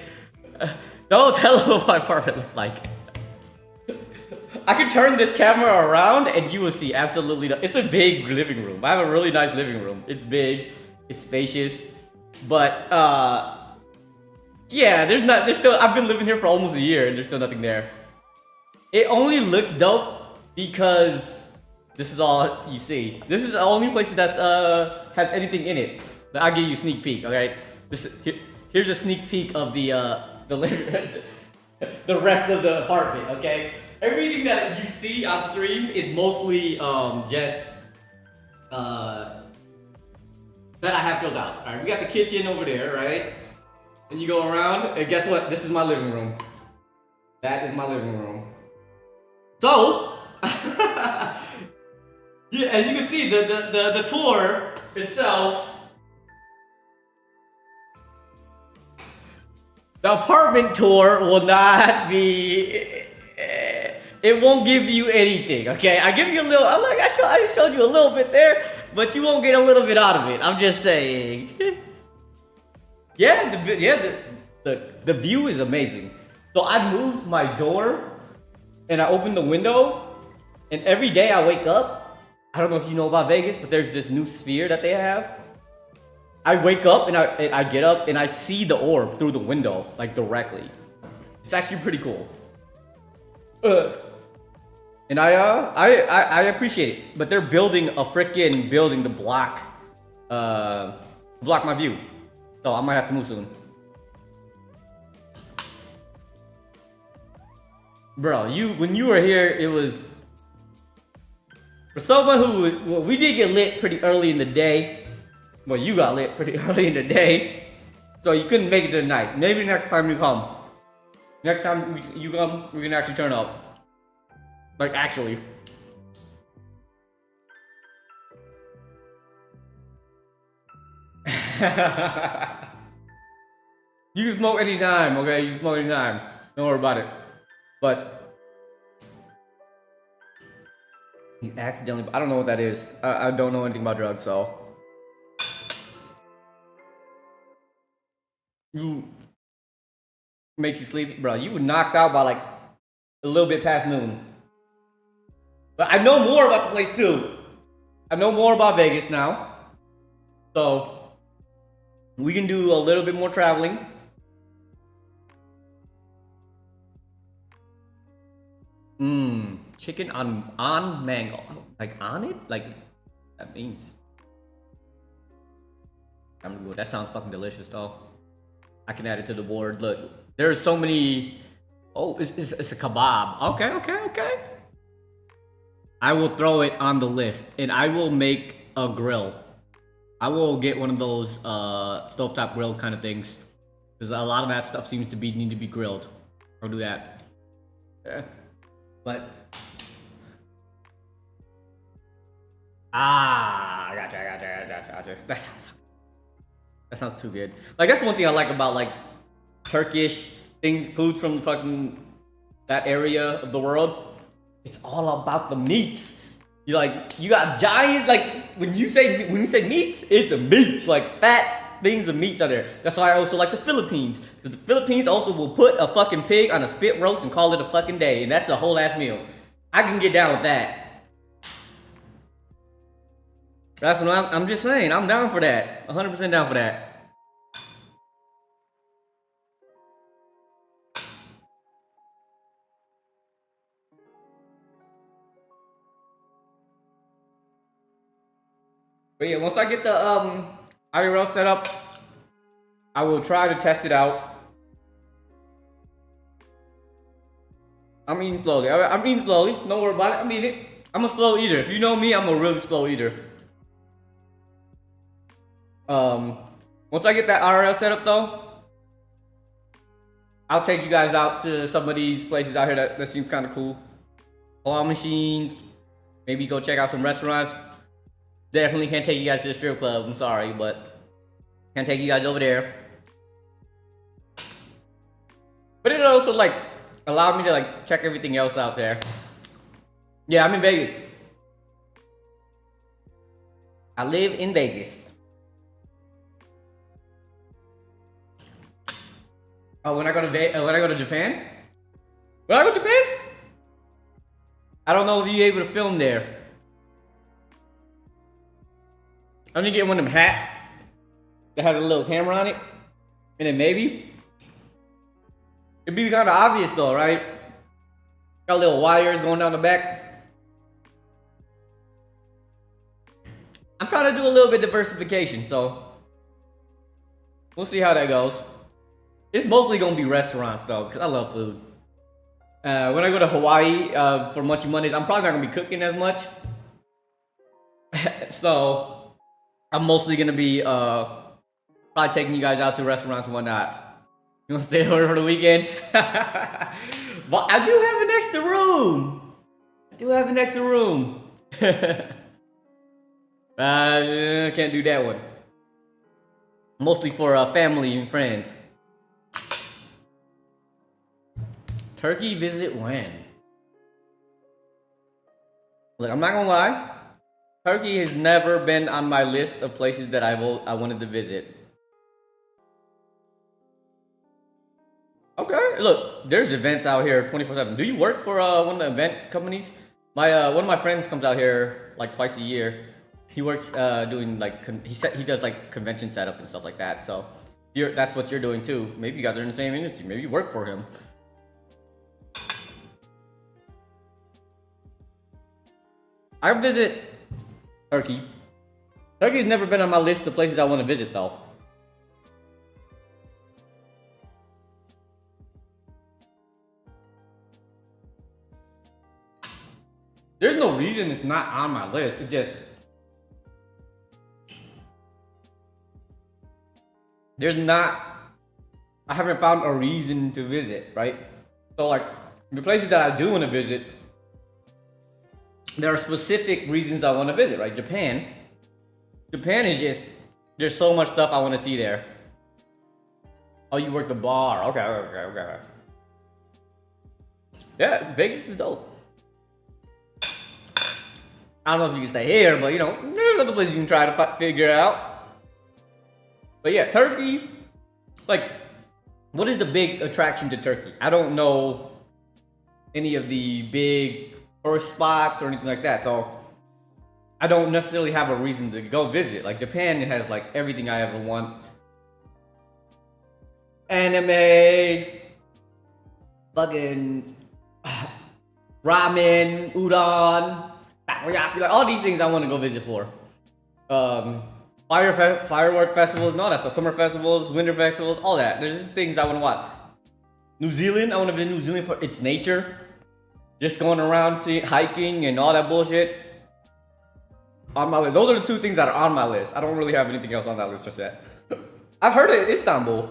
Don't tell them what my apartment looks like. I can turn this camera around and you will see absolutely no. It's a big living room. I have a really nice living room. It's big, it's spacious, but yeah, there's still, I've been living here for almost a year and there's still nothing there. It only looks dope because this is all you see. This is the only place that has anything in it. I'll give you a sneak peek, alright? Here's a sneak peek of the rest of the apartment, okay? Everything that you see on stream is mostly just that I have filled out. Alright, we got the kitchen over there, right? And you go around, and guess what? This is my living room. That is my living room. So, yeah, as you can see, the tour itself, the apartment tour will not be. It won't give you anything, okay? I give you a little. I showed you a little bit there, but you won't get a little bit out of it. I'm just saying. Yeah, the view is amazing. So I moved my door, and I opened the window, and every day I wake up. I don't know if you know about Vegas, but there's this new sphere that they have. I wake up and I get up and I see the orb through the window, like directly. It's actually pretty cool. And I appreciate it, but they're building a freaking building to block my view. So I might have to move soon. Bro, when you were here, it was for someone who we did get lit pretty early in the day. Well, you got lit pretty early in the day, so you couldn't make it to the night. Maybe next time you come. Next time you come, we can actually turn up. Like actually. You can smoke anytime, okay? You can smoke anytime. Don't worry about it. But he accidentally, I don't know what that is. I don't know anything about drugs, so. You makes you sleepy, bro. You were knocked out by like a little bit past noon. But I know more about the place too. I know more about Vegas now. So we can do a little bit more traveling. Chicken on mango. Like on it? Like that means. That sounds fucking delicious though. I can add it to the board. Look, there's so many. Oh, it's a kebab. Okay. I will throw it on the list, and I will make a grill. I will get one of those stovetop grill kind of things, because a lot of that stuff seems to need to be grilled. I'll do that. Yeah. But I gotcha. That sounds too good. Like, that's one thing I like about like Turkish things, foods from fucking that area of the world. It's all about the meats. You got giant, like when you say meats, it's a meats, like fat things of meats out there. That's why I also like the Philippines, because the Philippines also will put a fucking pig on a spit roast and call it a fucking day, and that's a whole ass meal. I can get down with that. That's what I'm just saying. I'm down for that. 100% down for that. But yeah, once I get the IRL set up, I will try to test it out. I'm eating slowly. Don't worry about it. I'm eating it. I'm a slow eater. If you know me, I'm a really slow eater. Once I get that IRL set up though, I'll take you guys out to some of these places out here that seems kind of cool. Claw machines. Maybe go check out some restaurants. Definitely can't take you guys to the strip club. I'm sorry, but can't take you guys over there. But it also like allowed me to like check everything else out there. Yeah, I'm in Vegas. I live in Vegas. Oh, when I go to Japan? When I go to Japan? I don't know if you're able to film there. I need to get one of them hats that has a little camera on it, and then maybe it'd be kind of obvious though, right? Got little wires going down the back. I'm trying to do a little bit of diversification, so we'll see how that goes. It's mostly gonna be restaurants though, because I love food. When I go to Hawaii for Munchie Mondays, I'm probably not gonna be cooking as much, so I'm mostly gonna be probably taking you guys out to restaurants and whatnot. You wanna stay over for the weekend? But I do have an extra room. Can't do that one. Mostly for family and friends. Turkey visit when? Look, I'm not gonna lie. Turkey has never been on my list of places that I wanted to visit. Okay, look, there's events out here 24/7. Do you work for one of the event companies? One of my friends comes out here like twice a year. He works doing like he does like convention setup and stuff like that. So that's what you're doing too. Maybe you guys are in the same industry. Maybe you work for him. I visit Turkey. Turkey's never been on my list of places I want to visit though. There's no reason it's not on my list. It just I haven't found a reason to visit, right? So like the places that I do want to visit, there are specific reasons I want to visit, right? Japan is just, there's so much stuff I want to see there. Oh, you work the bar. Okay. Yeah, Vegas is dope. I don't know if you can stay here, but you know, there's other places you can try to figure out. But yeah, Turkey, like, what is the big attraction to Turkey? I don't know any of the big tourist spots or anything like that, so I don't necessarily have a reason to go visit. Like Japan has like everything I ever want. Anime, fucking ramen, udon, takoyaki, like all these things I want to go visit for. firework festivals and all that stuff. Summer festivals, winter festivals, all that. There's just things I want to watch. New Zealand, I want to visit New Zealand for its nature. Just going around hiking and all that bullshit. On my list. Those are the two things that are on my list. I don't really have anything else on that list just yet. I've heard of Istanbul.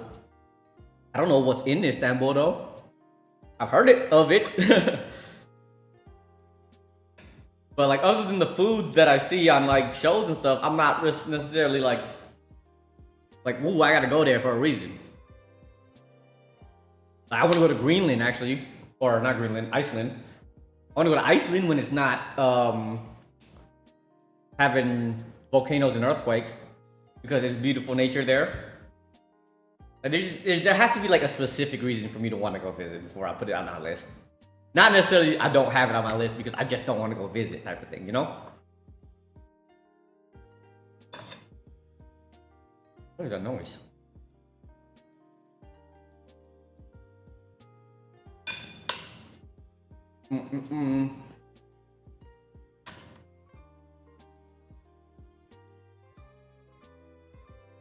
I don't know what's in Istanbul though. I've heard of it. But like other than the foods that I see on like shows and stuff, I'm not necessarily like, ooh, I gotta go there for a reason. I want to go to Greenland actually, or not Greenland, Iceland. I want to go to Iceland when it's not having volcanoes and earthquakes, because it's beautiful nature there. And there has to be like a specific reason for me to want to go visit before I put it on my list. Not necessarily I don't have it on my list because I just don't want to go visit type of thing, you know? What is that noise?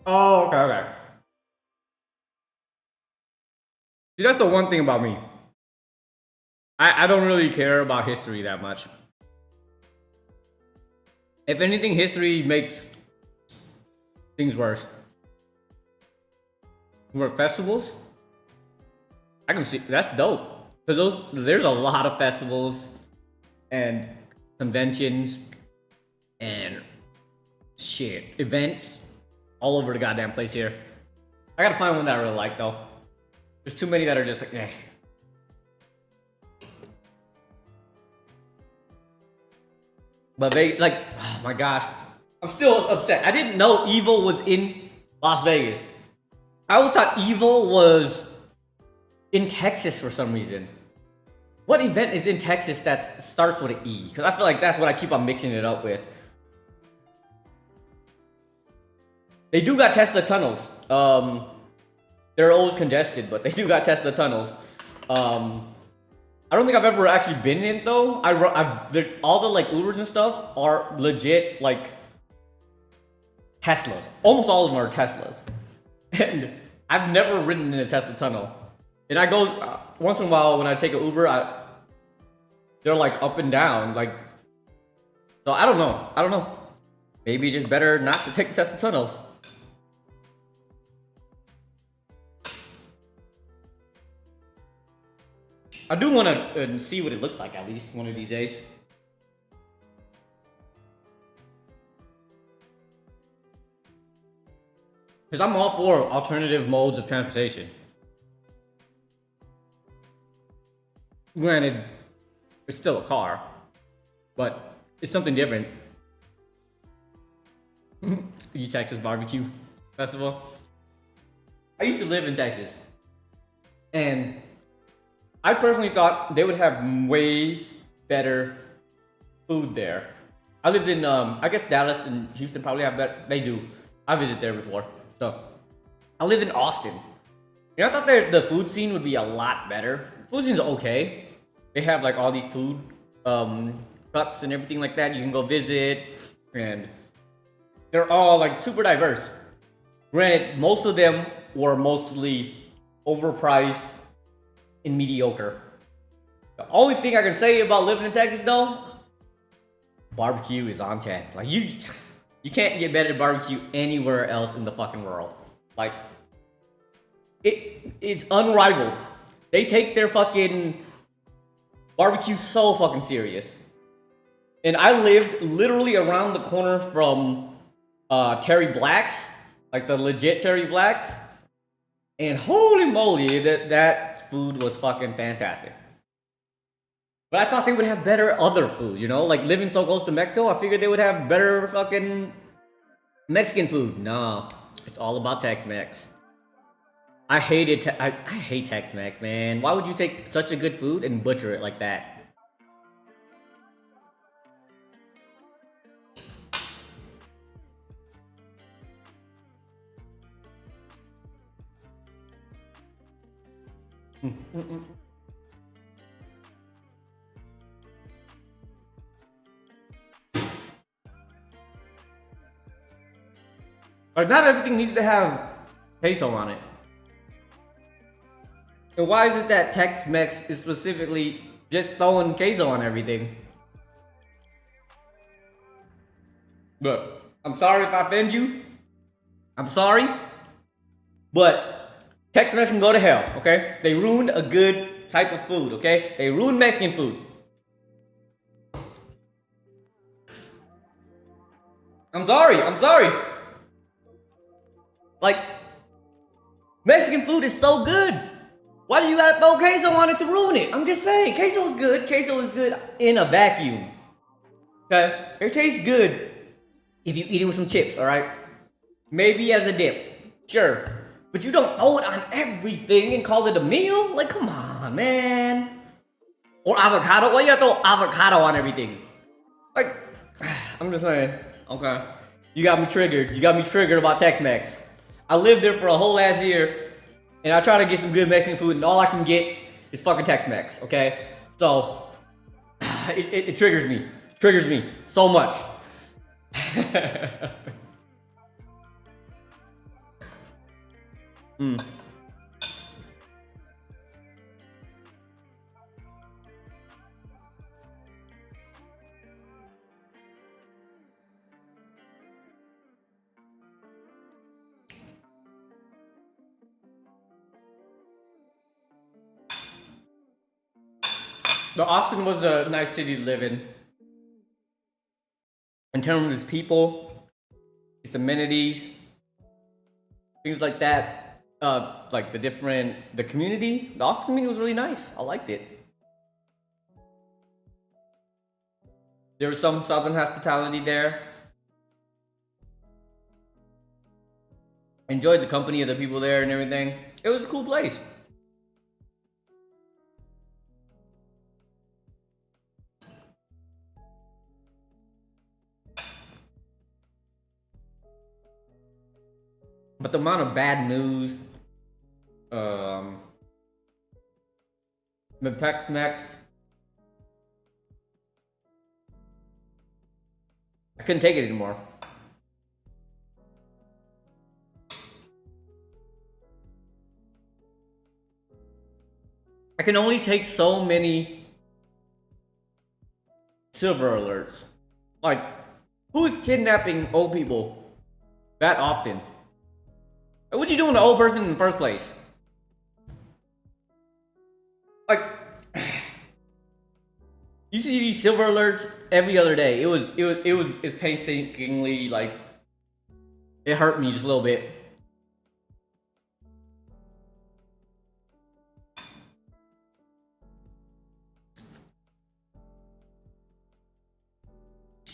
Oh, okay. See, that's the one thing about me. I don't really care about history that much. If anything, history makes things worse. More festivals? I can see, that's dope. Because there's a lot of festivals and conventions and shit, events all over the goddamn place here. I gotta find one that I really like though. There's too many that are just like, eh. But they, like, oh my gosh. I'm still upset. I didn't know Evil was in Las Vegas. I always thought Evil was in Texas for some reason. What event is in Texas that starts with an E? Because I feel like that's what I keep on mixing it up with. They do got Tesla tunnels. They're always congested, but they do got Tesla tunnels. I don't think I've ever actually been in though. All the like Ubers and stuff are legit like Teslas. Almost all of them are Teslas. And I've never ridden in a Tesla tunnel. And I go once in a while when I take an Uber, they're like up and down, like. So I don't know. Maybe it's just better not to take Tesla tunnels. I do want to see what it looks like at least one of these days. Because I'm all for alternative modes of transportation. Granted, it's still a car, but it's something different. The Texas Barbecue Festival. I used to live in Texas, and I personally thought they would have way better food there. I lived in, I guess Dallas and Houston probably have better. They do. I visited there before. So, I live in Austin. You know, I thought the food scene would be a lot better. Food scene's okay. They have like all these food trucks and everything like that. You can go visit, and they're all like super diverse. Granted, most of them were mostly overpriced and mediocre. The only thing I can say about living in Texas though, barbecue is on 10. Like you can't get better barbecue anywhere else in the fucking world. Like it's unrivaled. They take their fucking barbecue so fucking serious. And I lived literally around the corner from Terry Black's, like the legit Terry Black's. And holy moly, that food was fucking fantastic. But I thought they would have better other food, you know? Like living so close to Mexico, I figured they would have better fucking Mexican food. No, it's all about Tex-Mex. I hate Tex-Mex, man. Why would you take such a good food and butcher it like that? Like, not everything needs to have queso on it. And why is it that Tex-Mex is specifically just throwing queso on everything? Look, I'm sorry if I offend you. I'm sorry. But Tex-Mex can go to hell, okay? They ruined a good type of food, okay? They ruined Mexican food. I'm sorry. Like, Mexican food is so good. Why do you gotta throw queso on it to ruin it? I'm just saying, queso is good. Queso is good in a vacuum. Okay? It tastes good if you eat it with some chips, alright? Maybe as a dip. Sure. But you don't throw it on everything and call it a meal? Like, come on, man. Or avocado. Why you gotta throw avocado on everything? Like, I'm just saying. Okay. You got me triggered. You got me triggered about Tex-Mex. I lived there for a whole last year, and I try to get some good Mexican food, and all I can get is fucking Tex-Mex, okay? So, it triggers me. It triggers me so much. So Austin was a nice city to live in terms of its people, its amenities, things like that. Like the community. The Austin community was really nice. I liked it. There was some southern hospitality there. Enjoyed the company of the people there and everything. It was a cool place. But the amount of bad news, the Tex-Mex, I couldn't take it anymore. I can only take so many silver alerts. Like, who is kidnapping old people that often? What you doing to an old person in the first place? Like, you see these silver alerts every other day. It's painstakingly, like, it hurt me just a little bit.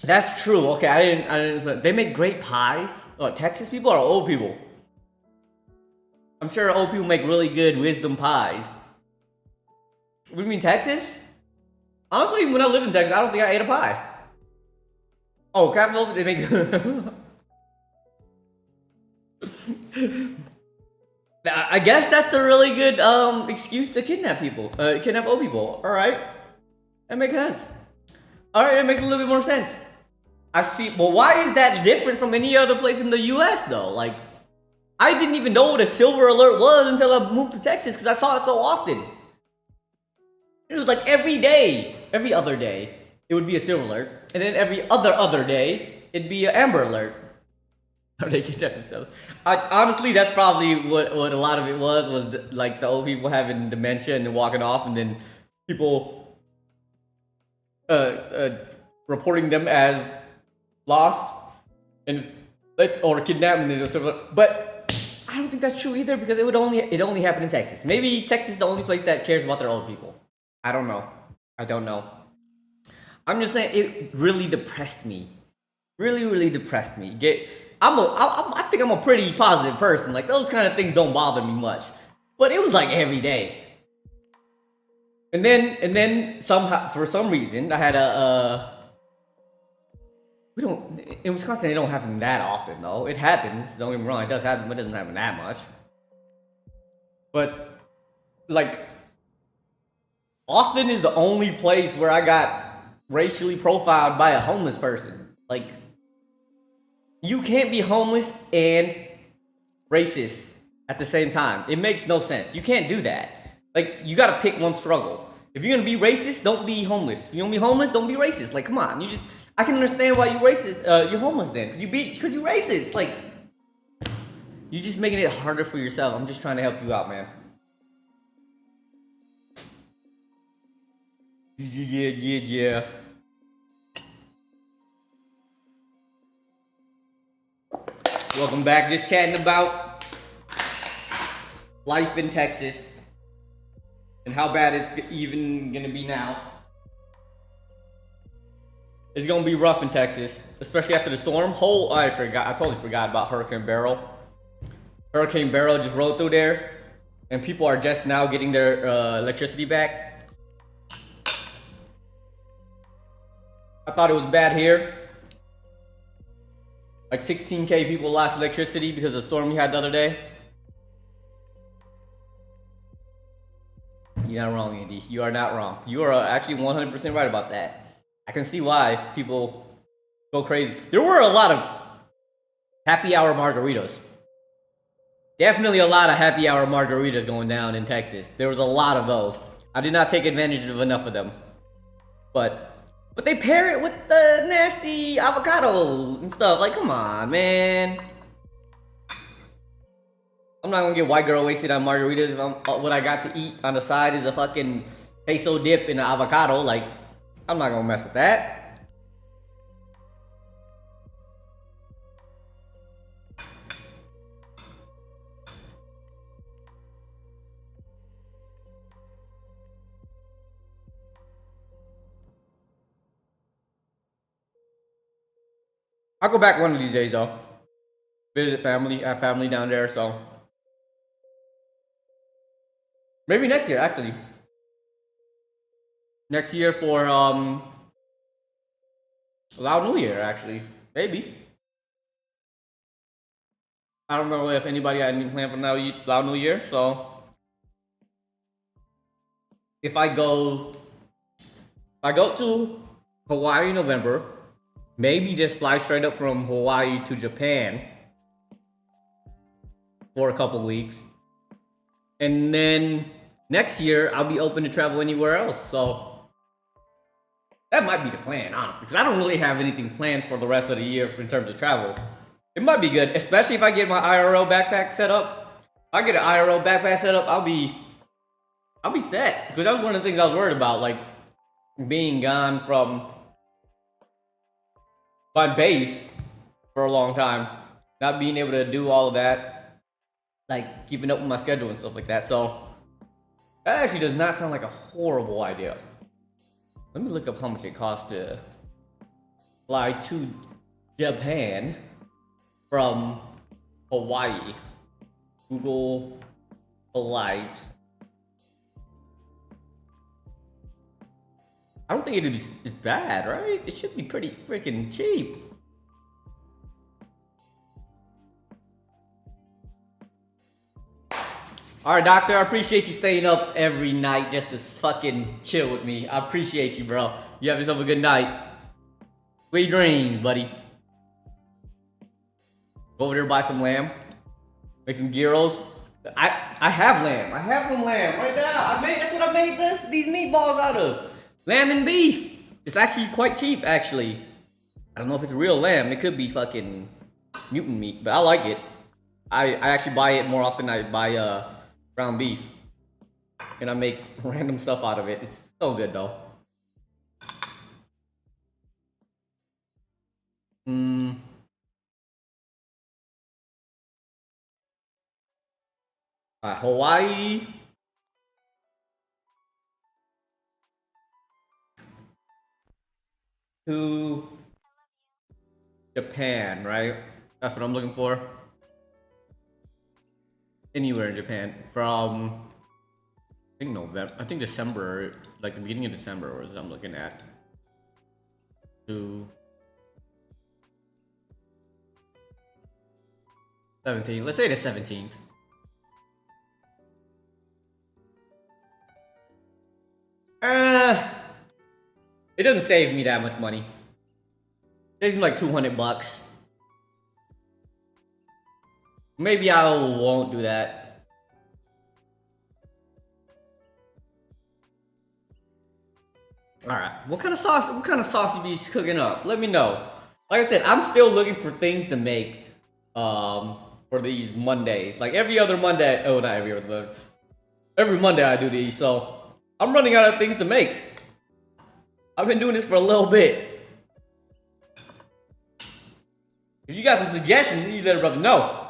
That's true. Okay, I didn't. They make great pies. Oh, Texas people or old people? I'm sure old people make really good wisdom pies. What do you mean, Texas? Honestly, when I lived in Texas, I don't think I ate a pie. Oh, Capitol, they make. I guess that's a really good excuse to kidnap people. Kidnap old people. All right, that makes sense. All right, that makes a little bit more sense. I see. Well, why is that different from any other place in the U.S. though? Like, I didn't even know what a silver alert was until I moved to Texas because I saw it so often. It was like every day, every other day, it would be a silver alert, and then every other day, it'd be an amber alert. Or they kidnap themselves. Honestly, that's probably what a lot of it was like the old people having dementia and then walking off, and then people reporting them as lost and or kidnapped, and there's a silver alert. But I don't think that's true either because it only happened in Texas. Maybe Texas is the only place that cares about their old people. I don't know. I'm just saying it really depressed me. Really depressed me. I think I'm a pretty positive person. Like, those kind of things don't bother me much. But it was like every day. And then somehow, for some reason, I had in Wisconsin, it don't happen that often, though. It happens, don't get me wrong, it does happen, but it doesn't happen that much. But, like, Austin is the only place where I got racially profiled by a homeless person. Like, You can't be homeless and racist at the same time. It makes no sense. You can't do that. Like, you gotta pick one struggle. If you're gonna be racist, don't be homeless. If you're gonna be homeless, don't be racist. Like, come on. I can understand why you racist. You're homeless then, because you racist. Like, you're just making it harder for yourself. I'm just trying to help you out, man. Yeah. Welcome back. Just chatting about life in Texas and how bad it's even gonna be now. It's gonna be rough in Texas, especially after the storm. I totally forgot about Hurricane Beryl. Hurricane Beryl just rolled through there, and people are just now getting their electricity back. I thought it was bad here. Like 16K people lost electricity because of the storm we had the other day. You're not wrong, Andy. You are not wrong. You are actually 100% right about that. I can see why people go crazy. There were a lot of happy hour margaritas. Definitely a lot of happy hour margaritas going down in Texas. There was a lot of those. I did not take advantage of enough of them. But they pair it with the nasty avocado and stuff. Like, come on, man. I'm not gonna get white girl wasted on margaritas if what I got to eat on the side is a fucking queso dip and an avocado. Like, I'm not gonna mess with that. I'll go back one of these days though. Visit family. I have family down there, so maybe next year actually. Next year for Loud New Year actually. Maybe. I don't know if anybody had any plan for Loud New Year, so if I go to Hawaii in November, maybe just fly straight up from Hawaii to Japan for a couple weeks. And then next year, I'll be open to travel anywhere else. So that might be the plan, honestly, because I don't really have anything planned for the rest of the year in terms of travel. It might be good, especially if I get my IRL backpack set up. If I get an IRL backpack set up, I'll be set. Because that was one of the things I was worried about, like being gone from my base for a long time, not being able to do all of that, like keeping up with my schedule and stuff like that. So that actually does not sound like a horrible idea. Let me look up how much it costs to fly to Japan from Hawaii. Google flights. I don't think it's bad, right? It should be pretty freaking cheap. Alright, doctor, I appreciate you staying up every night just to fucking chill with me. I appreciate you, bro. You have yourself a good night. Sweet dreams, buddy. Go over there, buy some lamb. Make some gyros. I have lamb. I have some lamb right now. That's what I made these meatballs out of. Lamb and beef. It's actually quite cheap, actually. I don't know if it's real lamb. It could be fucking mutant meat, but I like it. I actually buy it more often than I buy ground beef. And I make random stuff out of it. It's so good, though. Hawaii. To Japan, right? That's what I'm looking for. Anywhere in Japan from I think December, like the beginning of December, was I'm looking at. To 17th. Let's say the 17th. It doesn't save me that much money. It saves me like $200. Maybe I won't do that. All right. What kind of sauce? What kind of sauce you be cooking up? Let me know. Like I said, I'm still looking for things to make. For these Mondays, like every other Monday. Oh, not every other. Every Monday I do these, so I'm running out of things to make. I've been doing this for a little bit. If you got some suggestions, you let a brother know.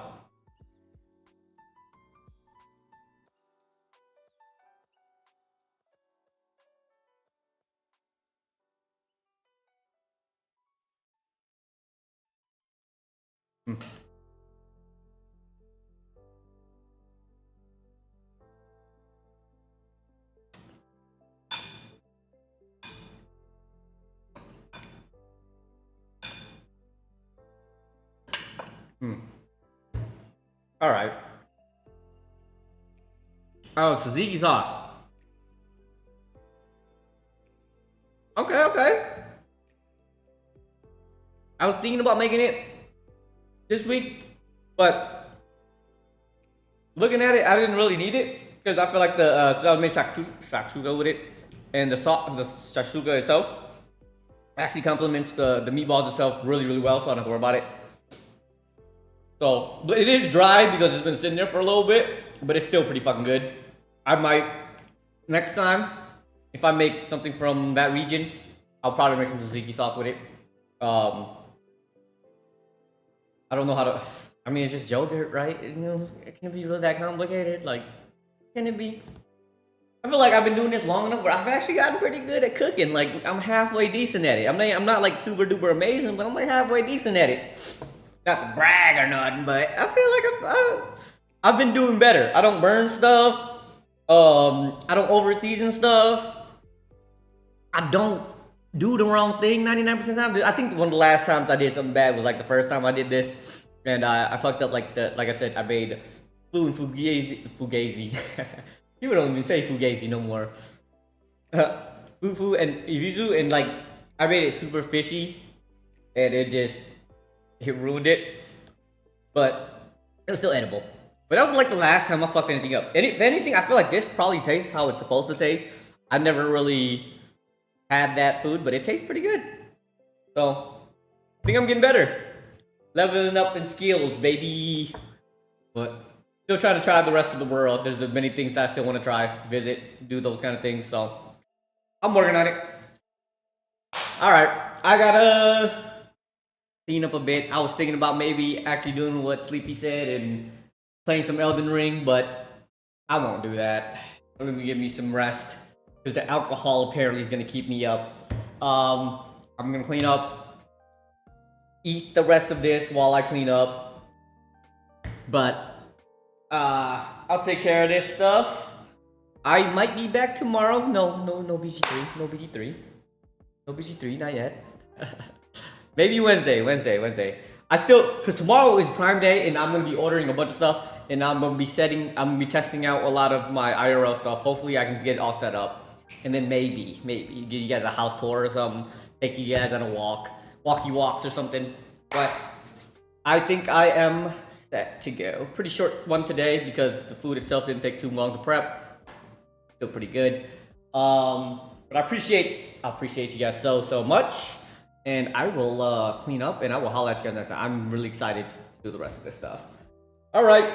All right. Oh, tzatziki sauce. Okay, okay. I was thinking about making it this week, but looking at it, I didn't really need it because I feel like I made shakşuka with it, and the shakşuka itself actually complements the meatballs itself really well, so I don't have to worry about it. So, but it is dry because it's been sitting there for a little bit, but it's still pretty fucking good. I might, next time, if I make something from that region, I'll probably make some tzatziki sauce with it. I don't know how to, I mean, it's just yogurt, right? You know, it can't be really that complicated. Like, can it be? I feel like I've been doing this long enough where I've actually gotten pretty good at cooking. Like, I'm halfway decent at it. I'm not like super duper amazing, but I'm like halfway decent at it. Not to brag or nothing, but I feel like I've been doing better. I don't burn stuff. I don't over season stuff. I don't do the wrong thing 99% of the time. I think one of the last times I did something bad was like the first time I did this, and I fucked up like I said, I made fugazi. People don't even say fugazi no more. Fufu and irizu, and like I made it super fishy, and it ruined it, but it was still edible. But that was like the last time I fucked anything up. If anything, I feel like this probably tastes how it's supposed to taste. I've never really had that food, but it tastes pretty good. So, I think I'm getting better. Leveling up in skills, baby. But still trying to try the rest of the world. There's many things I still want to try, visit, do those kind of things. So, I'm working on it. Alright, I gotta clean up a bit. I was thinking about maybe actually doing what Sleepy said and playing some Elden Ring, but I won't do that. Let me give me some rest because the alcohol apparently is gonna keep me up. I'm gonna clean up, eat the rest of this while I clean up, but I'll take care of this stuff. I might be back tomorrow. No BG3, no BG3, not yet. Maybe Wednesday. Cause tomorrow is Prime Day and I'm gonna be ordering a bunch of stuff and I'm gonna be testing out a lot of my IRL stuff. Hopefully I can get it all set up. And then maybe give you guys a house tour or something. Take you guys on a walkie walks or something. But I think I am set to go. Pretty short one today because the food itself didn't take too long to prep. Still pretty good. But I appreciate you guys so much. And I will clean up and I will holler at you guys next time. I'm really excited to do the rest of this stuff. All right.